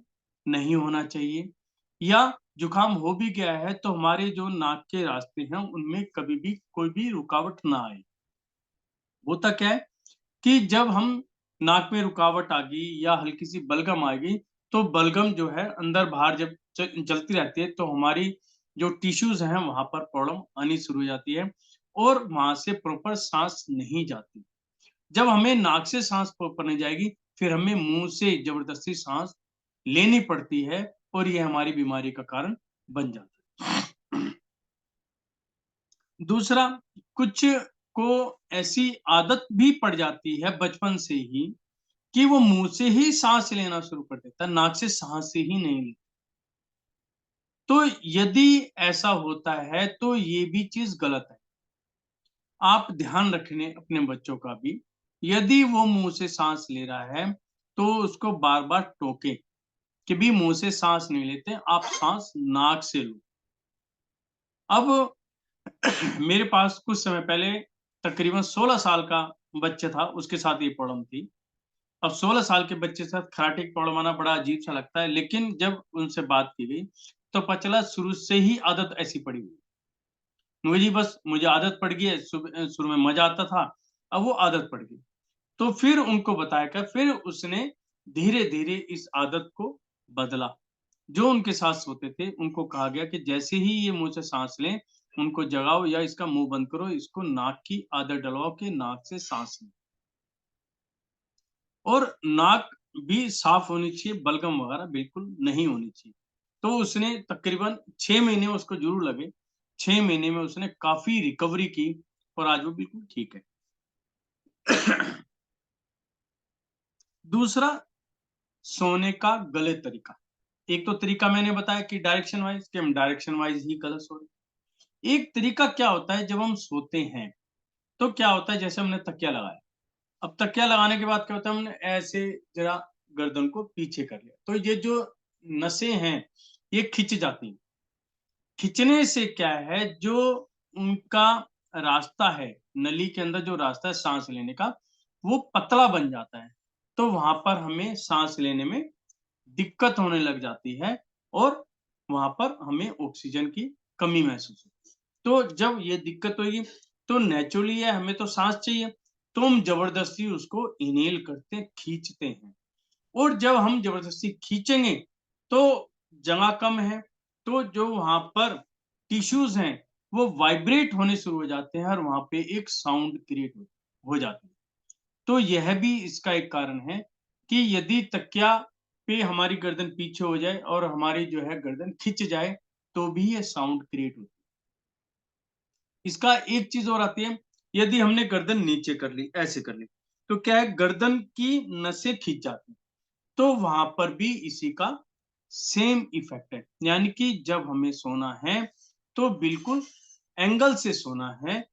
S1: नहीं होना चाहिए। या जुकाम हो भी गया है तो हमारे जो नाक के रास्ते हैं उनमें कभी भी कोई भी रुकावट ना आए। होता क्या है कि जब हम नाक में रुकावट आ गई या हल्की सी बलगम आ गई तो बलगम जो है अंदर बाहर जब चलती रहती है तो हमारी जो टिश्यूज हैं वहां पर प्रॉब्लम आनी शुरू हो जाती है और वहां से प्रॉपर सांस नहीं जाती। जब हमें नाक से सांस प्रॉपर नहीं जाएगी फिर हमें मुंह से जबरदस्ती सांस लेनी पड़ती है और ये हमारी बीमारी का कारण बन जाता है। दूसरा, कुछ को ऐसी आदत भी पड़ जाती है बचपन से ही कि वो मुंह से ही सांस लेना शुरू कर देता है, नाक से सांस ही नहीं लेता। तो यदि ऐसा होता है तो ये भी चीज गलत है। आप ध्यान रखने अपने बच्चों का भी, यदि वो मुंह से सांस ले रहा है तो उसको बार बार टोके कि भी मुंह से सांस नहीं लेते, आप सांस नाक से लो। अब मेरे पास कुछ समय पहले तकरीबन 16 साल का बच्चा था, उसके साथ ये प्रॉब्लम थी। अब 16 साल के बच्चे के साथ खराटे की प्रॉब्लम आना बड़ा अजीब सा लगता है, लेकिन जब उनसे बात की गई तो पता चला शुरू से ही आदत ऐसी पड़ी हुई। मुझे बस मुझे आदत पड़ गई है, शुरू में मजा आता था, अब वो आदत पड़ गई। तो फिर उनको बताया गया, फिर उसने धीरे-धीरे इस आदत को बदला। जो उनके साथ सोते थे, उनको कहा गया कि जैसे ही ये मुँह से साँस लें, उनको जगाओ या इसका मुँह बंद करो, इसको नाक की आदत डलवाओ कि नाक से साँस लें। और नाक भी साफ होनी चाहिए, बलगम वगैरह बिल्कुल नहीं होनी चाहिए। तो उसने तकरीबन 6 महीने उसको ज़रूर लगे। 6 महीने में उसने काफ़ी रिकवरी की और आज वो बिल्कुल ठीक है। दूसरा, सोने का गलत तरीका। एक तो तरीका मैंने बताया कि डायरेक्शन वाइज़, कि हम डायरेक्शन वाइज़ ही गलत सो रहे हैं। एक तरीका क्या होता है, जब हम सोते हैं, तो क्या होता है, जैसे हमने तकिया लगाया। अब तकिया लगाने के बाद क्या होता है, हमने ऐसे ज़रा गर्दन को पीछे कर लिया, तो ये जो नसें हैं, ये खिंच जाती हैं। खिंचने से क्या है, जो उनका रास्ता है, नली के अंदर जो रास्ता है साँस लेने का, वो पतला बन जाता है। तो वहाँ पर हमें साँस लेने में दिक्कत होने लग जाती है और वहाँ पर हमें ऑक्सीजन की कमी महसूस होती है। तो जब ये दिक्कत होगी तो नेचुरली है, हमें तो साँस चाहिए, तो हम ज़बरदस्ती उसको इन्हेल करते हैं, खींचते हैं। और जब हम ज़बरदस्ती खींचेंगे तो जगह कम है, तो जो वहाँ पर टिश्यूज़ हैं, वो वाइब्रेट होने शुरू हो जाते हैं और वहाँ पे एक साउंड क्रिएट हो जाती है। तो यह भी इसका एक कारण है कि यदि तकिया पे हमारी गर्दन पीछे हो जाए और हमारी जो है गर्दन खिंच जाए, तो भी ये साउंड क्रिएट होती है। इसका एक चीज़ और आती है, यदि हमने गर्दन नीचे कर ली, ऐसे कर ली, तो क्या है, गर्दन की नसें खिंच जाती हैं। तो वहाँ पर भी इसी का सेम इफ़ेक्ट है। यानी कि जब हमें सोना है, तो बिल्कुल एंगल से सोना है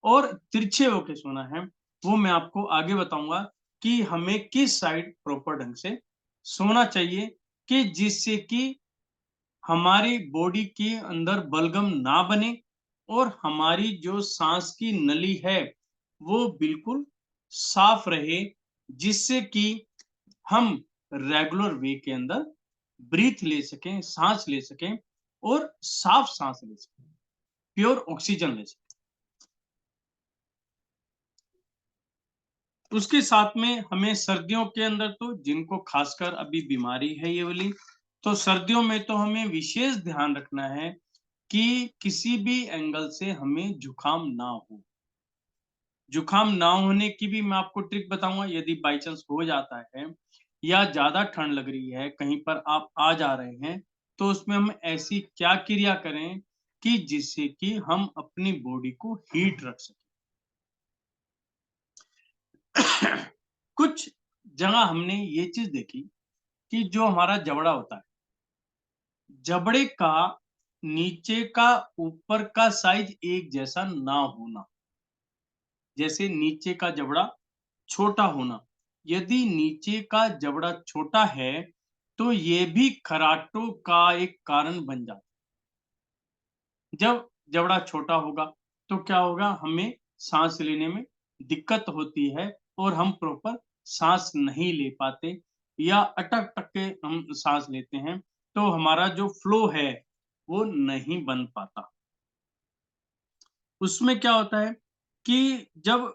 S1: और तिरछे होके सोना है। वो मैं आपको आगे बताऊँगा कि हमें किस साइड प्रॉपर ढंग से सोना चाहिए, कि जिससे कि हमारी बॉडी के अंदर बलगम ना बने और हमारी जो साँस की नली है, वो बिल्कुल साफ रहे, जिससे कि हम रेगुलर वे के अंदर ब्रीथ ले सकें, साँस ले सकें और साफ साँस ले सकें, प्योर ऑक्सीजन ले सकें। उसके साथ में हमें सर्दियों के अंदर, तो जिनको खासकर अभी बीमारी है ये वाली, तो सर्दियों में तो हमें विशेष ध्यान रखना है कि किसी भी एंगल से हमें जुकाम ना हो। जुकाम ना होने की भी मैं आपको ट्रिक बताऊँगा। यदि बाय चांस हो जाता है या ज़्यादा ठंड लग रही है, कहीं पर आप आ जा रहे हैं, तो उसमें हम ऐसी क्या क्रिया करें कि जिससे कि हम अपनी बॉडी को हीट रख सकें। कुछ जगह हमने ये चीज़ देखी कि जो हमारा जबड़ा होता है, जबड़े का नीचे का ऊपर का साइज़ एक जैसा ना होना। जैसे नीचे का जबड़ा छोटा होना। यदि नीचे का जबड़ा छोटा है, तो ये भी खर्राटों का एक कारण बन जाता है। जब जबड़ा छोटा होगा, तो क्या होगा? हमें साँस लेने में दिक्कत होती है और हम प्रॉपर साँस नहीं ले पाते या अटक-अटक के हम साँस लेते हैं, तो हमारा जो फ्लो है, वो नहीं बन पाता। उसमें क्या होता है कि जब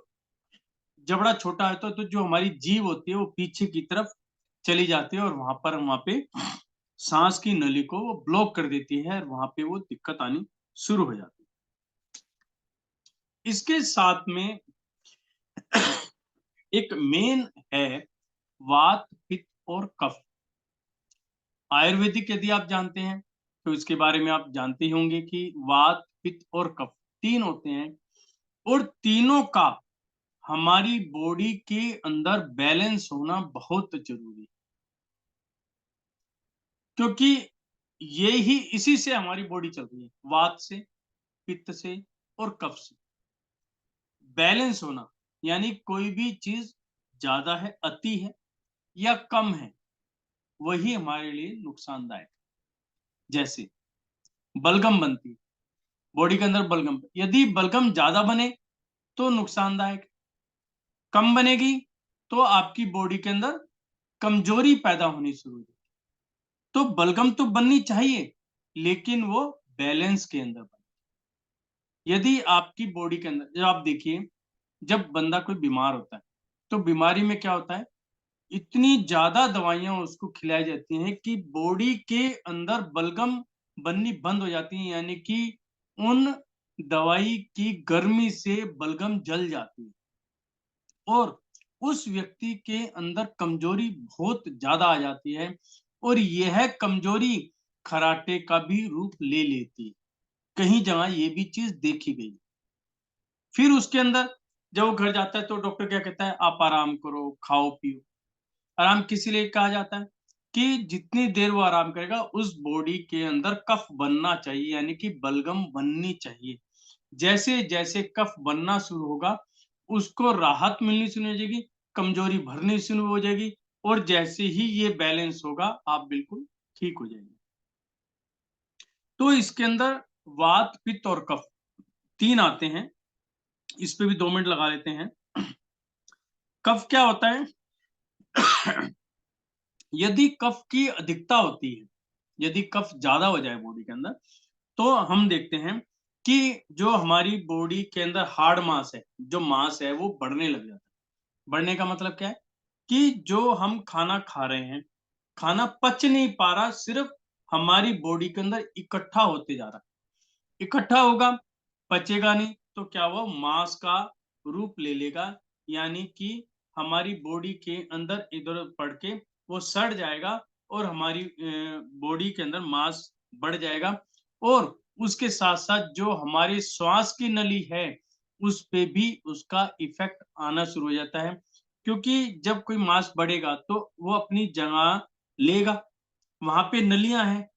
S1: जबड़ा छोटा है तो जो हमारी जीभ होती है वो पीछे की तरफ चली जाती है और वहाँ पे साँस की नली को वो ब्लॉक कर देती है और वहाँ पे वो दिक्कत आनी शुरू हो जाती है। इसके साथ में एक मेन है वात, पित्त और कफ। आयुर्वेदिक यदि आप जानते हैं, तो इसके बारे में आप जानते ही होंगे कि वात, पित्त और कफ 3 होते हैं और तीनों का हमारी बॉडी के अंदर बैलेंस होना बहुत ज़रूरी है। क्योंकि ये ही इसी से हमारी बॉडी चल रही है, वात से, पित्त से और कफ से। बैलेंस होना, यानी कोई भी चीज़ ज़्यादा है, अति है या कम है, वही हमारे लिए नुकसानदायक है। जैसे बलगम बनती है, बॉडी के अंदर बलगम, यदि बलगम ज़्यादा बने तो नुकसानदायक, कम बनेगी तो आपकी बॉडी के अंदर कमज़ोरी पैदा होनी शुरू हो जाएगी। तो बलगम तो बननी चाहिए, लेकिन वो बैलेंस के अंदर बने। यदि आपकी बॉडी के अंदर जब आप देखिए, जब बंदा कोई बीमार होता है, तो बीमारी में क्या होता है, इतनी ज़्यादा दवाइयाँ उसको खिलाई जाती हैं कि बॉडी के अंदर बलगम बननी बंद हो जाती है, यानी कि उन दवाई की गर्मी से बलगम जल जाती है और उस व्यक्ति के अंदर कमज़ोरी बहुत ज़्यादा आ जाती है और यह कमज़ोरी खर्राटे का भी रूप ले लेती है। कहीं जगह ये भी चीज़ देखी गई। फिर उसके अंदर जब वो घर जाता है तो डॉक्टर क्या कहता है, आप आराम करो, खाओ-पियो। आराम किस लिए कहा जाता है कि जितनी देर वो आराम करेगा उस बॉडी के अंदर कफ बनना चाहिए, यानी कि बलगम बननी चाहिए। जैसे-जैसे कफ बनना शुरू होगा, उसको राहत मिलनी शुरू हो जाएगी, कमज़ोरी भरनी शुरू हो जाएगी और जैसे ही ये बैलेंस होगा, आप बिल्कुल ठीक हो जाएँगे। तो इसके अंदर वात, पित्त और कफ 3 आते हैं। इस पे भी 2 मिनट लगा लेते हैं। कफ क्या होता है? यदि कफ की अधिकता होती है, यदि कफ ज़्यादा हो जाए बॉडी के अंदर, तो हम देखते हैं कि जो हमारी बॉडी के अंदर हार्ड मास है, जो मास है वो बढ़ने लग जाता है। बढ़ने का मतलब क्या है? कि जो हम खाना खा रहे हैं, खाना पच नहीं पा रहा, सिर्फ़ हमारी बॉडी के अंदर इकट्ठा होते जा रहा है। इकट्ठा होगा, पचेगा नहीं, तो क्या हुआ? मांस का रूप ले लेगा, यानी कि हमारी बॉडी के अंदर इधर-उधर पड़ के वो सड़ जाएगा और हमारी बॉडी के अंदर मांस बढ़ जाएगा और उसके साथ-साथ जो हमारी श्वास की नली है, उस पे भी उसका इफ़ेक्ट आना शुरू हो जाता है। क्योंकि जब कोई मांस बढ़ेगा, तो वो अपनी जगह लेगा, वहाँ पे नलियाँ हैं।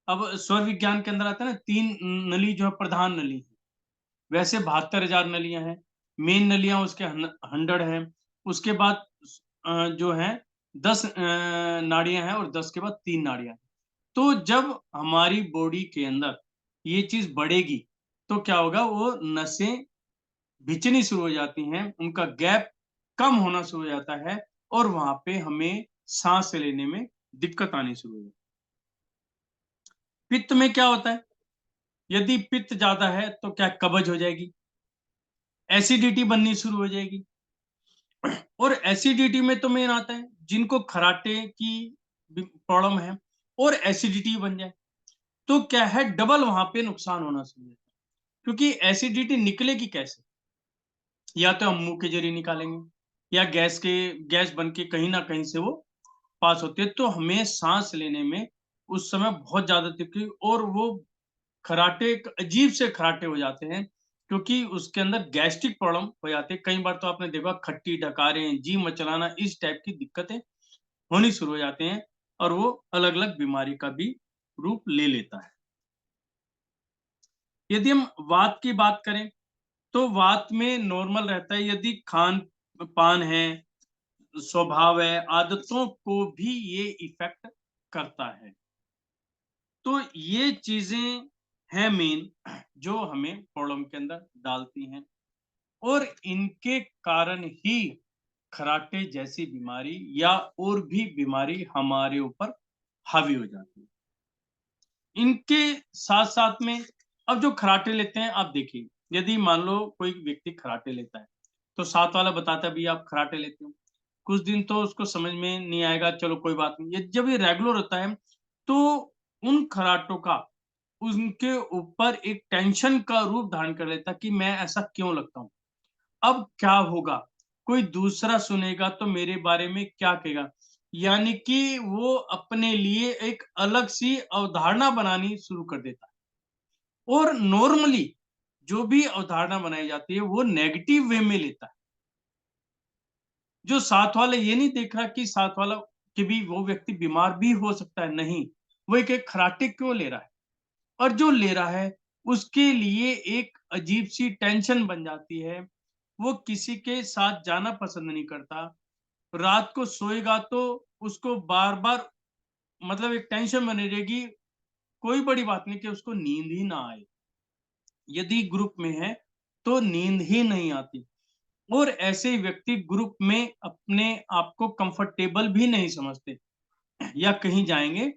S1: अब स्वर विज्ञान के अंदर आता है ना, 3 नली जो है प्रधान नली है। वैसे 72,000 नलियाँ हैं। मेन नलियाँ उसके 100 हैं। उसके बाद जो है 10 नाड़ियाँ हैं और 10 के बाद 3 नाड़ियाँ हैं। तो जब हमारी बॉडी के अंदर ये चीज़ बढ़ेगी, तो क्या होगा, वो नसें खिंचनी शुरू हो जाती हैं, उनका गैप कम होना शुरू हो जाता है और वहाँ पे हमें साँस लेने में दिक्कत आनी शुरू हो जाती है। पित्त में क्या होता है? यदि पित्त ज़्यादा है तो क्या कब्ज़ हो जाएगी, एसिडिटी बननी शुरू हो जाएगी और एसिडिटी में तो मेन आता है जिनको खर्राटे की प्रॉब्लम है और एसिडिटी बन जाए। तो क्या है, डबल वहां पे नुकसान होना शुरू होता है, क्योंकि एसिडिटी निकलेगी कैसे? या तो हम मुंह के जरिए निकालेंगे या गैस बन के कहीं ना कहीं से वो पास होती है, तो हमें सांस लेने में उस समय बहुत ज्यादा तकलीफ, और वो खराटे अजीब से खराटे हो जाते हैं, क्योंकि उसके अंदर गैस्ट्रिक प्रॉब्लम हो जाती है। कई बार तो आपने देखा, खट्टी डकारें, जी मचलाना, इस टाइप की दिक्कतें होनी शुरू हो जाते हैं, और वो अलग अलग बीमारी का भी रूप ले लेता है। यदि हम वात की बात करें, तो वात में नॉर्मल रहता है, यदि खान पान है, स्वभाव है, आदतों को भी ये इफेक्ट करता है। तो ये चीजें हैं मेन, जो हमें प्रॉब्लम के अंदर डालती हैं, और इनके कारण ही खराटे जैसी बीमारी या और भी बीमारी हमारे ऊपर हावी हो जाती है। इनके साथ साथ में, अब जो खराटे लेते हैं, आप देखिए, यदि मान लो कोई व्यक्ति खराटे लेता है, तो साथ वाला बताता है भैया आप खराटे लेते हो, कुछ दिन तो उसको समझ में नहीं आएगा, चलो कोई बात नहीं। ये जब ये रेगुलर होता है, तो उन खराटों का उनके ऊपर एक टेंशन का रूप धारण कर लेता कि मैं ऐसा क्यों लगता हूँ, अब क्या होगा, कोई दूसरा सुनेगा तो मेरे बारे में क्या कहेगा, यानी कि वो अपने लिए एक अलग सी अवधारणा बनानी शुरू कर देता है, और नॉर्मली जो भी अवधारणा बनाई जाती है वो नेगेटिव वे में लेता है। जो साथ वाला ये नहीं देख रहा कि साथ वाला कि भी वो व्यक्ति बीमार भी हो सकता है, नहीं, वो एक खराटे क्यों ले रहा है, और जो ले रहा है उसके लिए एक अजीब सी टेंशन बन जाती है, वो किसी के साथ जाना पसंद नहीं करता, रात को सोएगा तो उसको बार बार, मतलब एक टेंशन बनी रहेगी, कोई बड़ी बात नहीं कि उसको नींद ही ना आए, यदि ग्रुप में है तो नींद ही नहीं आती, और ऐसे व्यक्ति ग्रुप में अपने आप को कंफर्टेबल भी नहीं समझते, या कहीं जाएंगे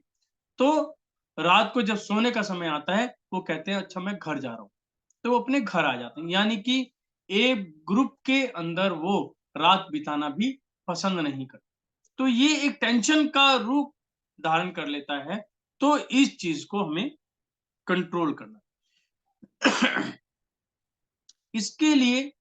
S1: तो रात को जब सोने का समय आता है, वो कहते हैं अच्छा मैं घर जा रहा हूँ, तो वो अपने घर आ जाते हैं, यानी कि एक ग्रुप के अंदर वो रात बिताना भी पसंद नहीं करते। तो ये एक टेंशन का रूप धारण कर लेता है, तो इस चीज को हमें कंट्रोल करना है। इसके लिए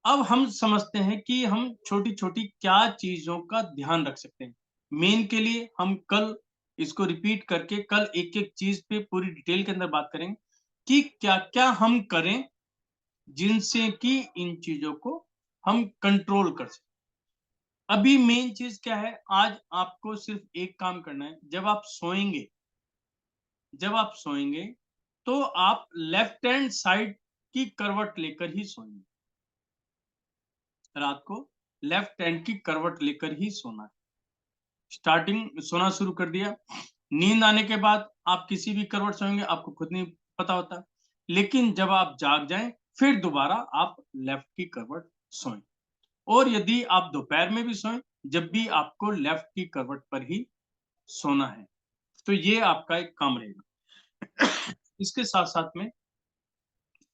S1: अब हम समझते हैं कि हम छोटी-छोटी क्या चीज़ों का ध्यान रख सकते हैं। मेन के लिए हम कल इसको रिपीट करके कल एक-एक चीज़ पे पूरी डिटेल के अंदर बात करेंगे कि क्या-क्या हम करें, जिनसे कि इन चीज़ों को हम कंट्रोल कर सकें। अभी मेन चीज़ क्या है, आज आपको सिर्फ़ एक काम करना है, जब आप सोएँगे, तो आप लेफ्ट हैंड साइड की करवट लेकर ही सोएँगे। रात को लेफ्ट हैंड की करवट लेकर ही सोना है। स्टार्टिंग सोना शुरू कर दिया, नींद आने के बाद आप किसी भी करवट सोएंगे, आपको खुद नहीं पता होता, लेकिन जब आप जाग जाएं, फिर दोबारा आप लेफ्ट की करवट सोएं, और यदि आप दोपहर में भी सोएं, जब भी आपको लेफ्ट की करवट पर ही सोना है, तो ये आपका एक काम रहेगा। इसके साथ साथ में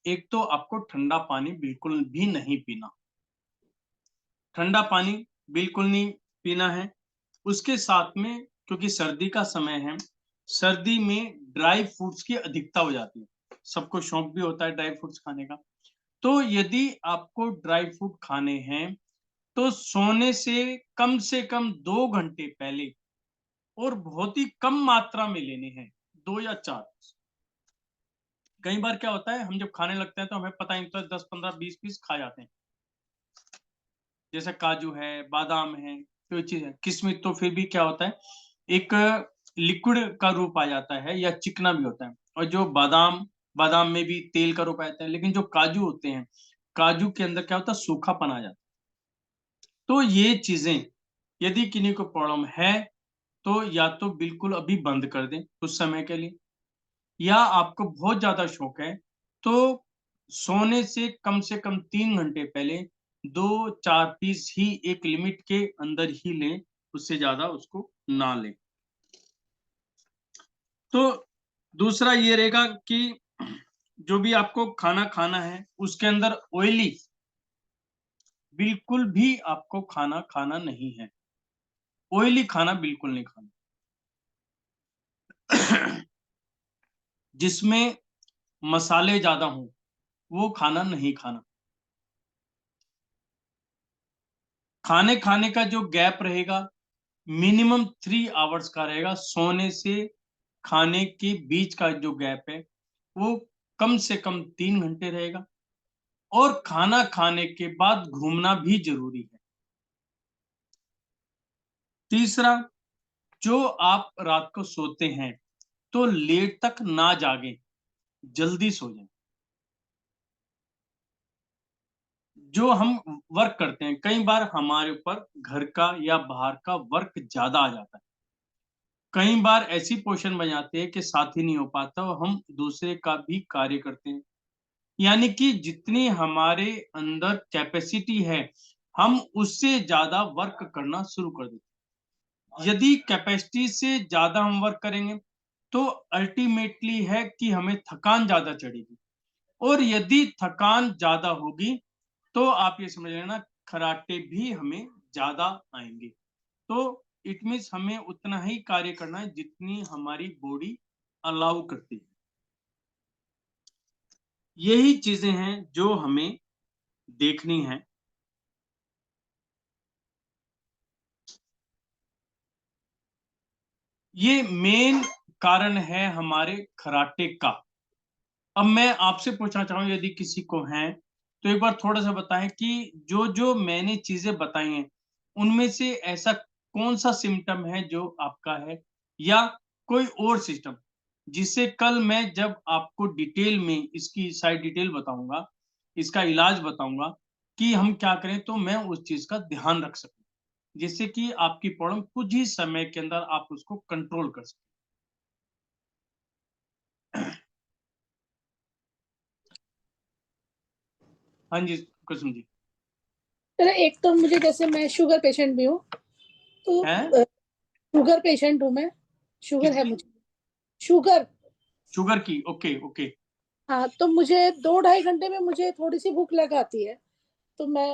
S1: एक तो आपको ठंडा पानी बिल्कुल भी नहीं पीना, ठंडा पानी बिल्कुल नहीं पीना है। उसके साथ में, क्योंकि सर्दी का समय है, सर्दी में ड्राई फ्रूट्स की अधिकता हो जाती है, सबको शौक भी होता है ड्राई फ्रूट्स खाने का, तो यदि आपको ड्राई फ्रूट खाने हैं, तो सोने से कम 2 घंटे पहले, और बहुत ही कम मात्रा में लेने हैं, 2 या 4। कई बार क्या होता है, हम जब खाने लगते हैं तो हमें पता ही नहीं होता, 10, 15, 20 पीस खा जाते हैं, जैसे काजू है, बादाम है, कोई चीज है, किशमिश, तो फिर भी क्या होता है, एक लिक्विड का रूप आ जाता है या चिकना भी होता है, और जो बादाम बादाम में भी तेल का रूप आ जाता है, लेकिन जो काजू होते हैं, काजू के अंदर क्या होता है, सूखापन आ जाता है। तो ये चीजें यदि किन्हीं को प्रॉब्लम है, तो या तो बिल्कुल अभी बंद कर दें कुछ समय के लिए, या आपको बहुत ज्यादा शौक है, तो सोने से कम 3 घंटे पहले 2, 4 पीस ही एक लिमिट के अंदर ही लें, उससे ज्यादा उसको ना लें। तो दूसरा ये रहेगा कि जो भी आपको खाना खाना है, उसके अंदर ऑयली बिल्कुल भी आपको खाना खाना नहीं है, ऑयली खाना बिल्कुल नहीं खाना। जिसमें मसाले ज्यादा हों, वो खाना नहीं खाना। खाने खाने का जो गैप रहेगा मिनिमम 3 आवर्स का रहेगा। सोने से खाने के बीच का जो गैप है वो कम से कम 3 घंटे रहेगा, और खाना खाने के बाद घूमना भी जरूरी है। तीसरा, जो आप रात को सोते हैं तो लेट तक ना जागें, जल्दी सो जाएं। जो हम वर्क करते हैं, कई बार हमारे ऊपर घर का या बाहर का वर्क ज्यादा आ जाता है। कई बार ऐसी पोजीशन बन जाती है कि साथ ही नहीं हो पाता और हम दूसरे का भी कार्य करते हैं। यानी कि जितनी हमारे अंदर कैपेसिटी है, हम उससे ज्यादा वर्क करना शुरू कर देते हैं। यदि कैपेसिटी से ज्यादा हम वर्क करेंगे तो अल्टीमेटली है कि हमें थकान ज्यादा चढ़ेगी, और यदि थकान ज्यादा होगी तो आप ये समझ लेना खर्राटे भी हमें ज्यादा आएंगे। तो इट मीन्स हमें उतना ही कार्य करना है जितनी हमारी बॉडी अलाउ करती है। यही चीजें हैं जो हमें देखनी है। ये मेन कारण है हमारे खर्राटे का। अब मैं आपसे पूछना चाहूंगा, यदि किसी को है तो एक बार थोड़ा सा बताएं कि जो जो मैंने चीजें बताई हैं उनमें से ऐसा कौन सा सिम्टम है जो आपका है, या कोई और सिस्टम जिससे कल मैं जब आपको डिटेल में इसकी सारी डिटेल बताऊंगा, इसका इलाज बताऊंगा कि हम क्या करें, तो मैं उस चीज का ध्यान रख सकूं, जिससे कि आपकी प्रॉब्लम कुछ ही समय के अंदर आप उसको कंट्रोल कर सकें। हाँ जी कुसुम जी।
S2: चलो, एक तो मुझे, जैसे मैं शुगर पेशेंट भी हूँ, तो
S1: है
S2: शुगर पेशेंट हूँ मैं, शुगर है
S1: किसकी?
S2: मुझे, शुगर।
S1: शुगर की, ओके ओके।
S2: हाँ, तो मुझे 2-2.5 घंटे में मुझे थोड़ी सी भूख लग आती है। तो मैं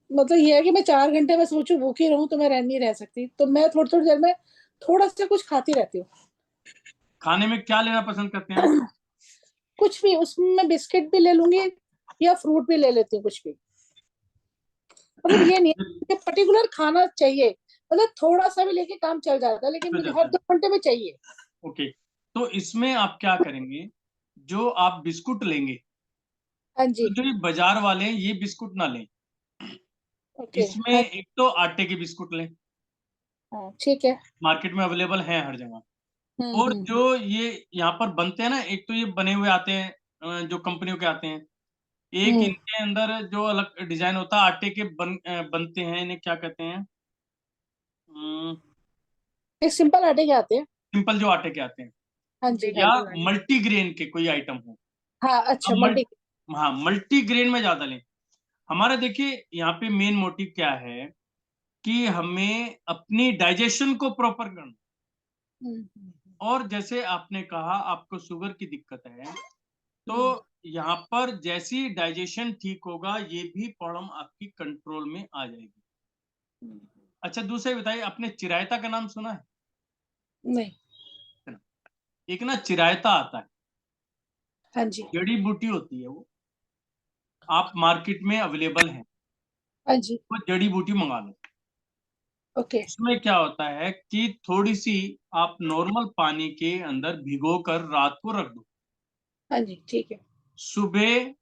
S2: मतलब ये है कि मैं 4 घंटे में सोचूं भूखी रहूं तो मैं नहीं रह सकती, तो मैं थोड़ी थोड़ी देर में थोड़ा सा कुछ खाती रहती हूँ।
S1: खाने में क्या लेना पसंद करते हैं आप?
S2: कुछ भी, उसमें मैं बिस्किट भी ले लूंगी या फ्रूट भी ले लेती हूँ, कुछ भी। मतलब ये नहीं है कि पर्टिकुलर खाना चाहिए, मतलब थोड़ा सा भी लेके काम चल जाता है, लेकिन
S1: हो
S2: मुझे
S1: जाता
S2: हर
S1: है,
S2: 2 घंटे में चाहिए।
S1: ओके। तो इसमें आप क्या करेंगे, जो आप बिस्कुट लेंगे,
S2: हाँ
S1: तो
S2: जी।
S1: जो ये बाजार वाले हैं ये बिस्कुट ना लें।
S2: ओके।
S1: इसमें
S2: हाँ।
S1: एक तो आटे के बिस्कुट लें,
S2: हाँ, ठीक है।
S1: मार्केट में अवेलेबल हैं हर जगह। और
S2: हम्म।
S1: जो ये यहाँ पर बनते हैं ना, एक तो ये बने हुए आते हैं, जो कंपनियों के आते हैं। एक
S2: हम्म।
S1: इनके अंदर जो अलग डिजाइन होता है आटे के बनते हैं, इन्हें क्या कहते हैं?
S2: एक सिंपल आटे के आते हैं।
S1: सिंपल जो आटे के आते हैं,
S2: हाँ जी, हाँ
S1: या
S2: जी।
S1: मल्टीग्रेन के कोई आइटम हो।
S2: हाँ,
S1: अब
S2: अच्छा, मल्टी।
S1: हाँ मल्टीग्रेन में ज्यादा लें। हमारा देखिए यहाँ पे मेन मोटिव क्या है कि हमें अपनी डाइजेशन को प्रॉपर करना। और जैसे आपने कहा आपको शुगर की दिक्कत है, तो यहाँ पर जैसी डाइजेशन ठीक होगा ये भी प्रॉब्लम आपकी कंट्रोल में आ जाएगी। अच्छा दूसरा ये बताइए, आपने चिरायता का नाम सुना है?
S2: नहीं।
S1: एक ना चिरायता आता है,
S2: हाँ जी।
S1: जड़ी बूटी होती है वो, आप मार्केट में अवेलेबल है,
S2: हाँ जी।
S1: वो जड़ी बूटी मंगा लो।
S2: ओके।
S1: उसमें क्या होता है कि थोड़ी सी आप नॉर्मल पानी के अंदर भिगो कर रात को रख दो,
S2: हाँ जी, ठीक है।
S1: सुबह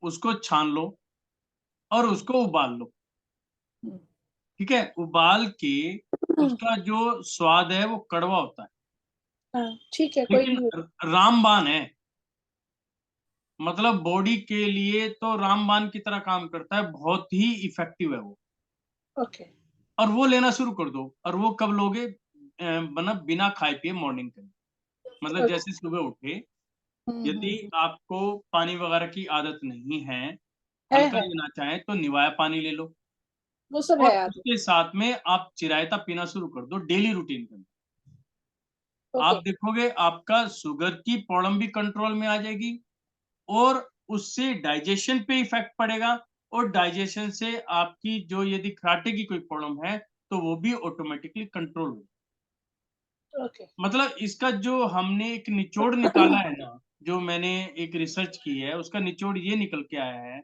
S1: उसको छान लो और उसको उबाल लो। ठीक है, उबाल के उसका जो स्वाद है वो कड़वा होता है,
S2: हाँ, ठीक है, कोई
S1: लेकिन
S2: नहीं।
S1: रामबाण है, मतलब बॉडी के लिए तो रामबाण की तरह काम करता है, बहुत ही इफेक्टिव है वो।
S2: ओके।
S1: और वो लेना शुरू कर दो। और वो कब लोगे? बना बिना खाए पिए मॉर्निंग के, मतलब
S2: ओके।
S1: जैसे सुबह उठे, यदि
S2: हम्म।
S1: आपको पानी वगैरह की आदत नहीं है, हल्का
S2: है।
S1: लेना चाहें तो निवाया पानी ले लो,
S2: वो सब
S1: और
S2: है आदत।
S1: उसके साथ में आप चिरायता पीना शुरू कर दो डेली रूटीन के अंदर।
S2: ओके।
S1: आप देखोगे आपका शुगर की प्रॉब्लम भी कंट्रोल में आ जाएगी, और उससे डाइजेशन पे इफेक्ट पड़ेगा, और डाइजेशन से आपकी जो यदि खराटे की कोई प्रॉब्लम है तो वो भी ऑटोमेटिकली कंट्रोल हो।
S2: ओके।
S1: मतलब इसका जो हमने एक निचोड़ निकाला है ना, जो मैंने एक रिसर्च की है, उसका निचोड़ ये निकल के आया है,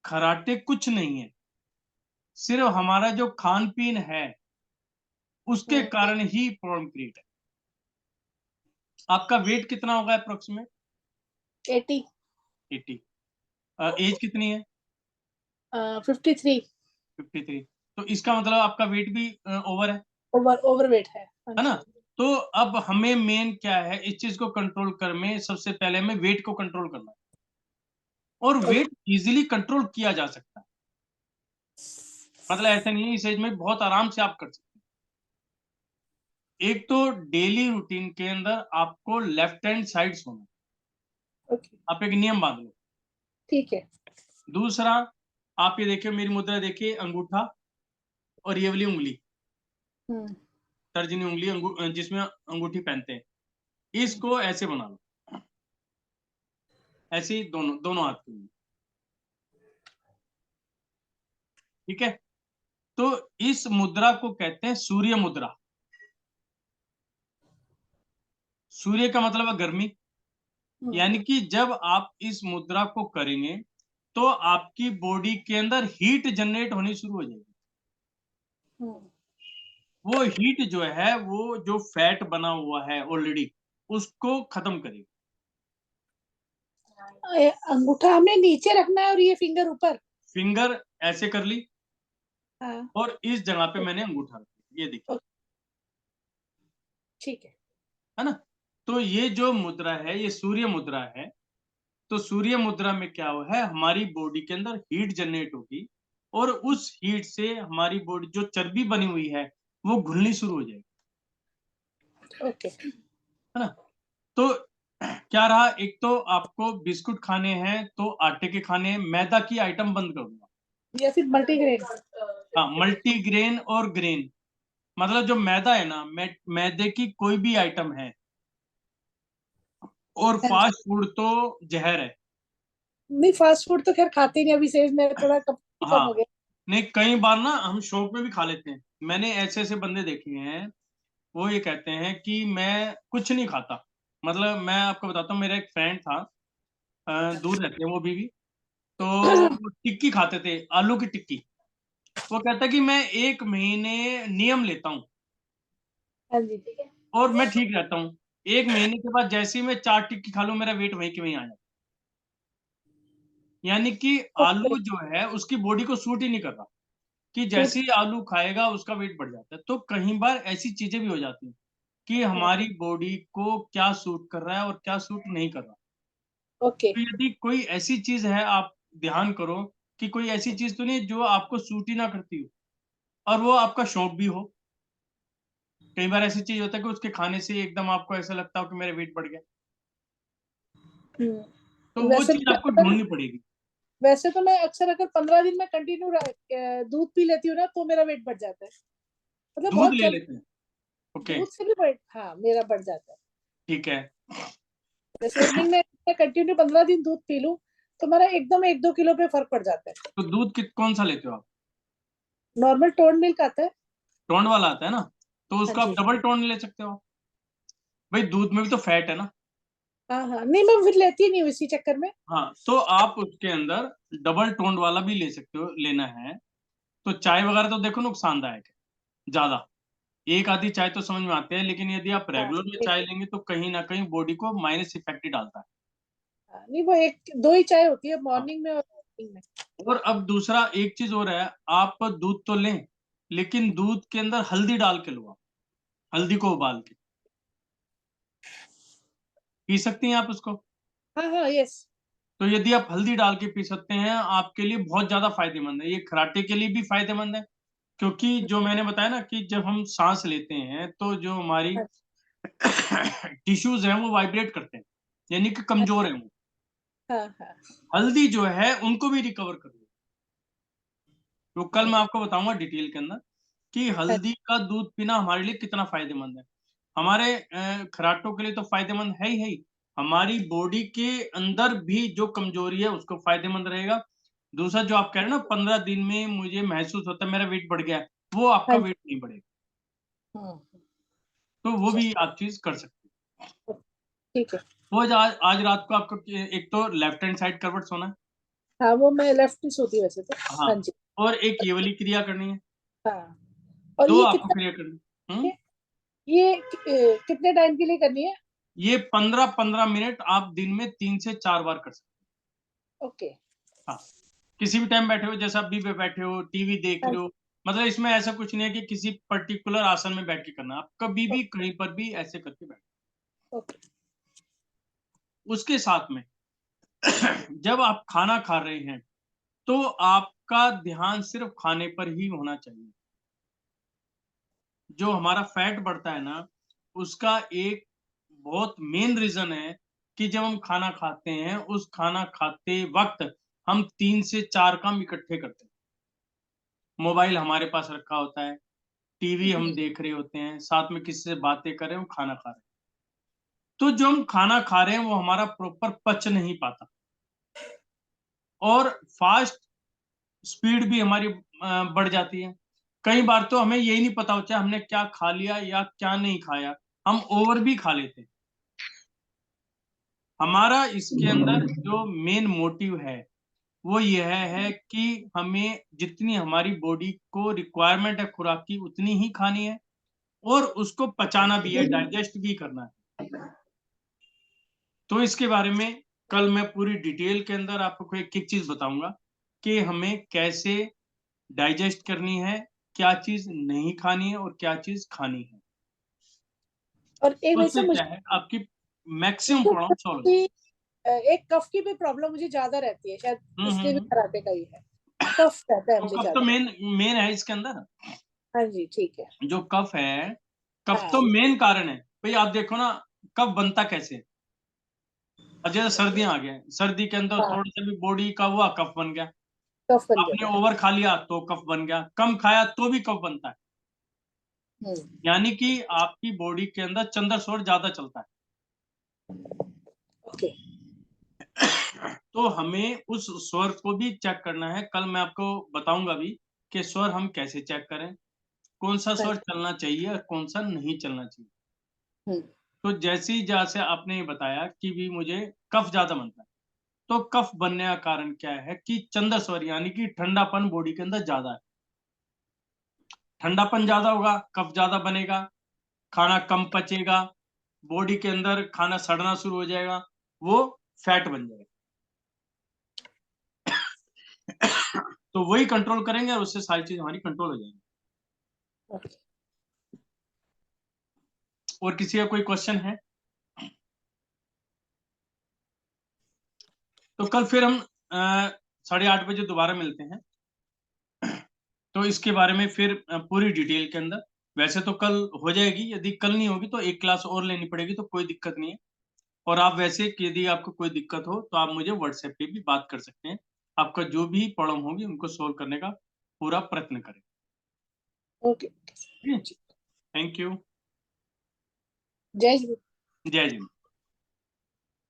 S1: कराटे कुछ नहीं है, सिर्फ हमारा जो खान-पीन है, उसके कारण ही प्रॉब्लम क्रिएट है। आपका वेट कितना होगा एप्रोक्सीमेट?
S2: 80।
S1: 80। एज कितनी है?
S2: 53।
S1: 53। तो इसका मतलब आपका वेट भी ओवर है।
S2: ओवरवेट है। हाँ
S1: है ना?
S2: जी।
S1: तो अब हमें मेन क्या है, इस चीज़ को कंट्रोल कर में सबसे पहले हमें वेट को कंट्रोल करना है, और वेट ईज़िली कंट्रोल किया जा सकता है। मतलब ऐसा नहीं है, इस एज में बहुत आराम से आप कर सकते हैं। एक तो डेली रूटीन के अंदर आपको लेफ्ट हैंड साइड सोना है।
S2: ओके।
S1: आप एक नियम बाँध लो।
S2: ठीक है।
S1: दूसरा, आप ये देखिए, मेरी मुद्रा देखिए, अंगूठा और ये वाली उँगली,
S2: हम्म।
S1: तर्जनी उँगली जिसमें अंगूठी पहनते हैं, इसको ऐसे बना लो। ऐसे ही दोनों दोनों हाथ की उँगली। ठीक है? तो इस मुद्रा को कहते हैं सूर्य मुद्रा। सूर्य का मतलब है गर्मी, यानी कि जब आप इस मुद्रा को करेंगे, तो आपकी बॉडी के अंदर हीट जनरेट होनी शुरू हो जाएगी।
S2: हम्म।
S1: वो हीट जो है, वो जो फैट बना हुआ है ऑलरेडी, उसको खत्म करेगी।
S2: अंगूठा हमें नीचे रखना है और ये फिंगर ऊपर।
S1: फिंगर ऐसे कर ली,
S2: हाँ।
S1: और इस जगह पे मैंने अंगूठा रख दिया, ये देखिए।
S2: ओ- ठीक है।
S1: है ना? तो ये जो मुद्रा है, ये सूर्य मुद्रा है। तो सूर्य मुद्रा में क्या हुआ है, हमारी बॉडी के अंदर हीट जनरेट होगी, और उस हीट से हमारी बॉडी जो चर्बी बनी हुई है, वो घुलनी शुरू हो जाएगी।
S2: ओके।
S1: है ना? तो क्या रहा, एक तो आपको बिस्कुट खाने हैं तो आटे के खाने हैं, मैदा की आइटम बंद कर दूंगा।
S2: या फिर मल्टीग्रेन।
S1: हाँ, मल्टीग्रेन और ग्रेन, मतलब जो मैदा है ना, मैदे की कोई भी आइटम है, और
S2: हाँ जी।
S1: फास्ट फूड तो जहर है।
S2: नहीं, फास्ट फूड तो खैर खाते नहीं, अभी से मैं थोड़ा कम
S1: हाँ,
S2: हो गया।
S1: नहीं, कई बार ना हम शौक में भी खा लेते हैं। मैंने ऐसे ऐसे बंदे देखे हैं, वो ये कहते हैं कि मैं कुछ नहीं खाता। मतलब मैं आपको बताता हूँ, मेरा एक फ्रेंड था, दूर रहते हैं वो भी, तो वो टिक्की खाते थे, आलू की टिक्की। वो कहता है कि मैं 1 महीने नियम लेता हूँ,
S2: हाँ जी। ठीक है।
S1: और मैं ठीक रहता हूँ। 1 महीने के बाद जैसे ही मैं 4 टिक्की खा लूँ, मेरा वेट वहीं के वहीं आ जाता है। यानी कि
S2: ओके।
S1: आलू जो है, उसकी बॉडी को सूट ही नहीं कर रहा, कि
S2: सूट।
S1: जैसे ही आलू खाएगा उसका वेट बढ़ जाता है। तो कई बार ऐसी चीज़ें भी हो जाती हैं कि हमारी बॉडी को क्या सूट कर रहा है और क्या सूट नहीं कर रहा।
S2: ओके।
S1: तो यदि कोई ऐसी चीज़ है, आप ध्यान करो कि कोई ऐसी चीज़ तो नहीं है जो आपको सूट ही ना करती हो, और वो आपका शौक भी हो। कई बार ऐसी चीज़ होता है कि उसके खाने से एकदम आपको ऐसा लगता हो कि मेरा वेट बढ़ गया। तो वो
S2: वैसे
S1: चीज़
S2: तो
S1: आपको
S2: मैं
S1: ढूँढनी पड़ेगी।
S2: वैसे तो मैं अक्सर अगर 15 दिन में कंटिन्यू दूध पी लेती हूँ ना, तो मेरा वेट बढ़ जाता है। मतलब
S1: दूध
S2: बहुत
S1: ले
S2: जल्द।
S1: लेते हैं। ओके,
S2: दूध से भी बढ़, हाँ, मेरा बढ़ जाता है।
S1: ठीक है।
S2: जैसे इवनिंग में मैं कंटिन्यू 15 दिन दूध पी लूं, तो मेरा एकदम 1-2 किलो पे फर्क पड़ जाता है।
S1: तो दूध कौन-सा लेते हो आप?
S2: नॉर्मल टोन मिल्क आता है।
S1: टोंड वाला आता है ना? तो
S2: हाँ
S1: उसको आप
S2: जी।
S1: डबल टोंड ले सकते हो। भाई दूध में भी तो फैट है ना?
S2: हाँ हाँ, नहीं मैं फिर लेती नहीं हूँ इसी चक्कर में।
S1: हाँ, तो आप उसके अंदर डबल टोंड वाला भी ले सकते हो, लेना है। तो चाय वगैरह तो देखो नुकसानदायक है, ज़्यादा। एक आधी चाय तो समझ में आती है, लेकिन यदि आप
S2: हाँ
S1: रेगुलर में
S2: एक।
S1: चाय लेंगे तो कहीं न कहीं बॉडी को माइनस इफ़ेक्ट ही डालता है।
S2: हाँ, नहीं वो एक दो ही चाय होती है,
S1: हाँ,
S2: मॉर्निंग में और इवनिंग में।
S1: और अब दूसरा एक चीज़ और है, आप दूध तो लें, लेकिन दूध के अंदर हल्दी डाल के लो आप, हल्दी को उबाल के। पी सकती हैं आप उसको?
S2: हाँ हाँ, यस।
S1: तो यदि आप हल्दी डाल के पी सकते हैं, आपके लिए बहुत ज़्यादा फ़ायदेमंद है। ये खर्राटे के लिए भी फ़ायदेमंद है, क्योंकि जो मैंने बताया ना कि जब हम साँस लेते हैं, तो जो हमारी
S2: हाँ
S1: टिश्यूज़ हैं, वो वाइब्रेट करते हैं, यानी कि कमज़ोर हैं वो।
S2: हाँ हाँ।
S1: हल्दी जो है, उनको भी रिकवर कर देती है। तो कल मैं
S2: हम्म।
S1: आपको बताऊँगा डिटेल के अंदर कि
S2: हाँ।
S1: हल्दी का दूध पीना हमारे लिए कितना फ़ायदेमंद है। हमारे खर्राटों के लिए तो फ़ायदेमंद है ही, हमारी बॉडी के अंदर भी जो कमज़ोरी है उसको फ़ायदेमंद रहेगा। दूसरा जो आप कह रहे हैं ना, 15 दिन में मुझे महसूस होता है मेरा वेट बढ़ गया है, वो आपका
S2: हाँ जी।
S1: वेट नहीं बढ़ेगा।
S2: हम्म।
S1: तो वो भी आप चीज कर सकते हैं।
S2: ठीक है।
S1: वो आज रात को आपको एक तो लेफ्ट हैंड साइड करवट सोना है।
S2: हाँ, वो मैं लेफ्ट ही सोती वैसे तो।
S1: हाँ,
S2: हाँ जी।
S1: और एक ये वाली क्रिया करनी है।
S2: हाँ, और
S1: दो
S2: ये
S1: आपको
S2: कितना,
S1: क्रिया करनी।
S2: ये कितने टाइम के लिए करनी है?
S1: ये 15-15 मिनट आप दिन में 3 से 4 बार कर सकते
S2: ओके।
S1: हैं। हाँ, किसी भी टाइम बैठे हो, जैसे अभी भी बैठे हो, टीवी देख
S2: हाँ,
S1: रहे हो, मतलब इसमें ऐसा कुछ नहीं है कि किसी पर्टिकुलर आसन में बैठ के करना है, आप कभी भी कहीं पर भी ऐसे करके बैठ।
S2: ओके।
S1: उसके साथ में जब आप खाना खा रहे हैं, तो आपका ध्यान सिर्फ खाने पर ही होना चाहिए। जो हमारा फैट बढ़ता है ना, उसका एक बहुत मेन रीज़न है कि जब हम खाना खाते हैं, उस खाना खाते वक़्त हम 3 से 4 काम इकट्ठे करते हैं। मोबाइल हमारे पास रखा होता है, टीवी हम देख रहे होते हैं, साथ में किसी से बातें कर रहे हैं, हम खाना खा रहे हैं। तो जो हम खाना खा रहे हैं, वो हमारा प्रॉपर पच नहीं पाता और फ़ास्ट स्पीड भी हमारी बढ़ जाती है। कई बार तो हमें यही नहीं पता होता हमने क्या खा लिया या क्या नहीं खाया, हम ओवर भी खा लेते हैं। हमारा इसके अंदर जो मेन मोटिव है, वो यह है कि हमें जितनी हमारी बॉडी को रिक्वायरमेंट है खुराक की, उतनी ही खानी है और उसको पचाना भी है, डाइजेस्ट भी करना है। तो इसके बारे में कल मैं पूरी डिटेल के अंदर आपको एक-एक चीज़ बताऊँगा कि हमें कैसे डाइजेस्ट करनी है, क्या चीज़ नहीं खानी है और क्या चीज़ खानी है।
S2: और एक वैसे
S1: उससे
S2: मुझे
S1: क्या है आपकी मैक्सिमम प्रॉब्लम सॉल्व हो
S2: की, एक कफ की भी प्रॉब्लम मुझे ज्यादा रहती है, शायद
S1: हुँ, हुँ,
S2: इसलिए भी
S1: हुँ।
S2: कराटे का ही है। कफ रहता है
S1: तो
S2: मुझे
S1: कफ तो
S2: ज्यादा।
S1: मेन मेन है इसके अंदर।
S2: हाँ जी, ठीक है।
S1: जो कफ है, कफ तो
S2: हाँ।
S1: मेन कारण है। भई आप देखो ना कफ बनता कैसे है? अब जैसे सर्दियाँ आ गया है, सर्दी के अंदर
S2: हाँ,
S1: थोड़ा-सा भी बॉडी का हुआ कफ बन गया।
S2: कफ बन
S1: आपने
S2: जाता है।
S1: ओवर खा लिया तो कफ बन गया, कम खाया तो भी कफ बनता है।
S2: हम्म।
S1: यानी कि आपकी बॉडी के अंदर चंद्र स्वर ज़्यादा चलता है।
S2: ओके।
S1: तो हमें उस स्वर को भी चेक करना है। कल मैं आपको बताऊँगा भी कि स्वर हम कैसे चेक करें, कौन-सा
S2: हाँ
S1: स्वर
S2: जी।
S1: चलना चाहिए और कौन-सा नहीं चलना चाहिए।
S2: हम्म।
S1: तो जैसे आपने ये बताया कि भी मुझे कफ ज़्यादा बनता है, तो कफ बनने का कारण क्या है कि चंद्र स्वर यानी कि ठंडापन बॉडी के अंदर ज़्यादा है। ठंडापन ज़्यादा होगा, कफ ज़्यादा बनेगा, खाना कम पचेगा, बॉडी के अंदर खाना सड़ना शुरू हो जाएगा, वो फैट बन जाएगा। तो वही कंट्रोल करेंगे और उससे सारी चीज़ हमारी कंट्रोल हो जाएँगी।
S2: ओके।
S1: और किसी का कोई क्वेश्चन है? तो कल फिर हम 8:30 बजे दोबारा मिलते हैं। तो इसके बारे में फिर पूरी डिटेल के अंदर वैसे तो कल हो जाएगी, यदि कल नहीं होगी तो 1 क्लास और लेनी पड़ेगी तो कोई दिक्कत नहीं है। और आप वैसे कि यदि आपको कोई दिक्कत हो तो आप मुझे व्हाट्सएप पे भी बात कर सकते हैं। आपका जो भी प्रॉब्लम होगी उनको सॉल्व करने का पूरा प्रयत्न करें।
S2: ओके।
S1: ठीक है? Thank you.
S2: जय हिंद।
S1: जय हिंद।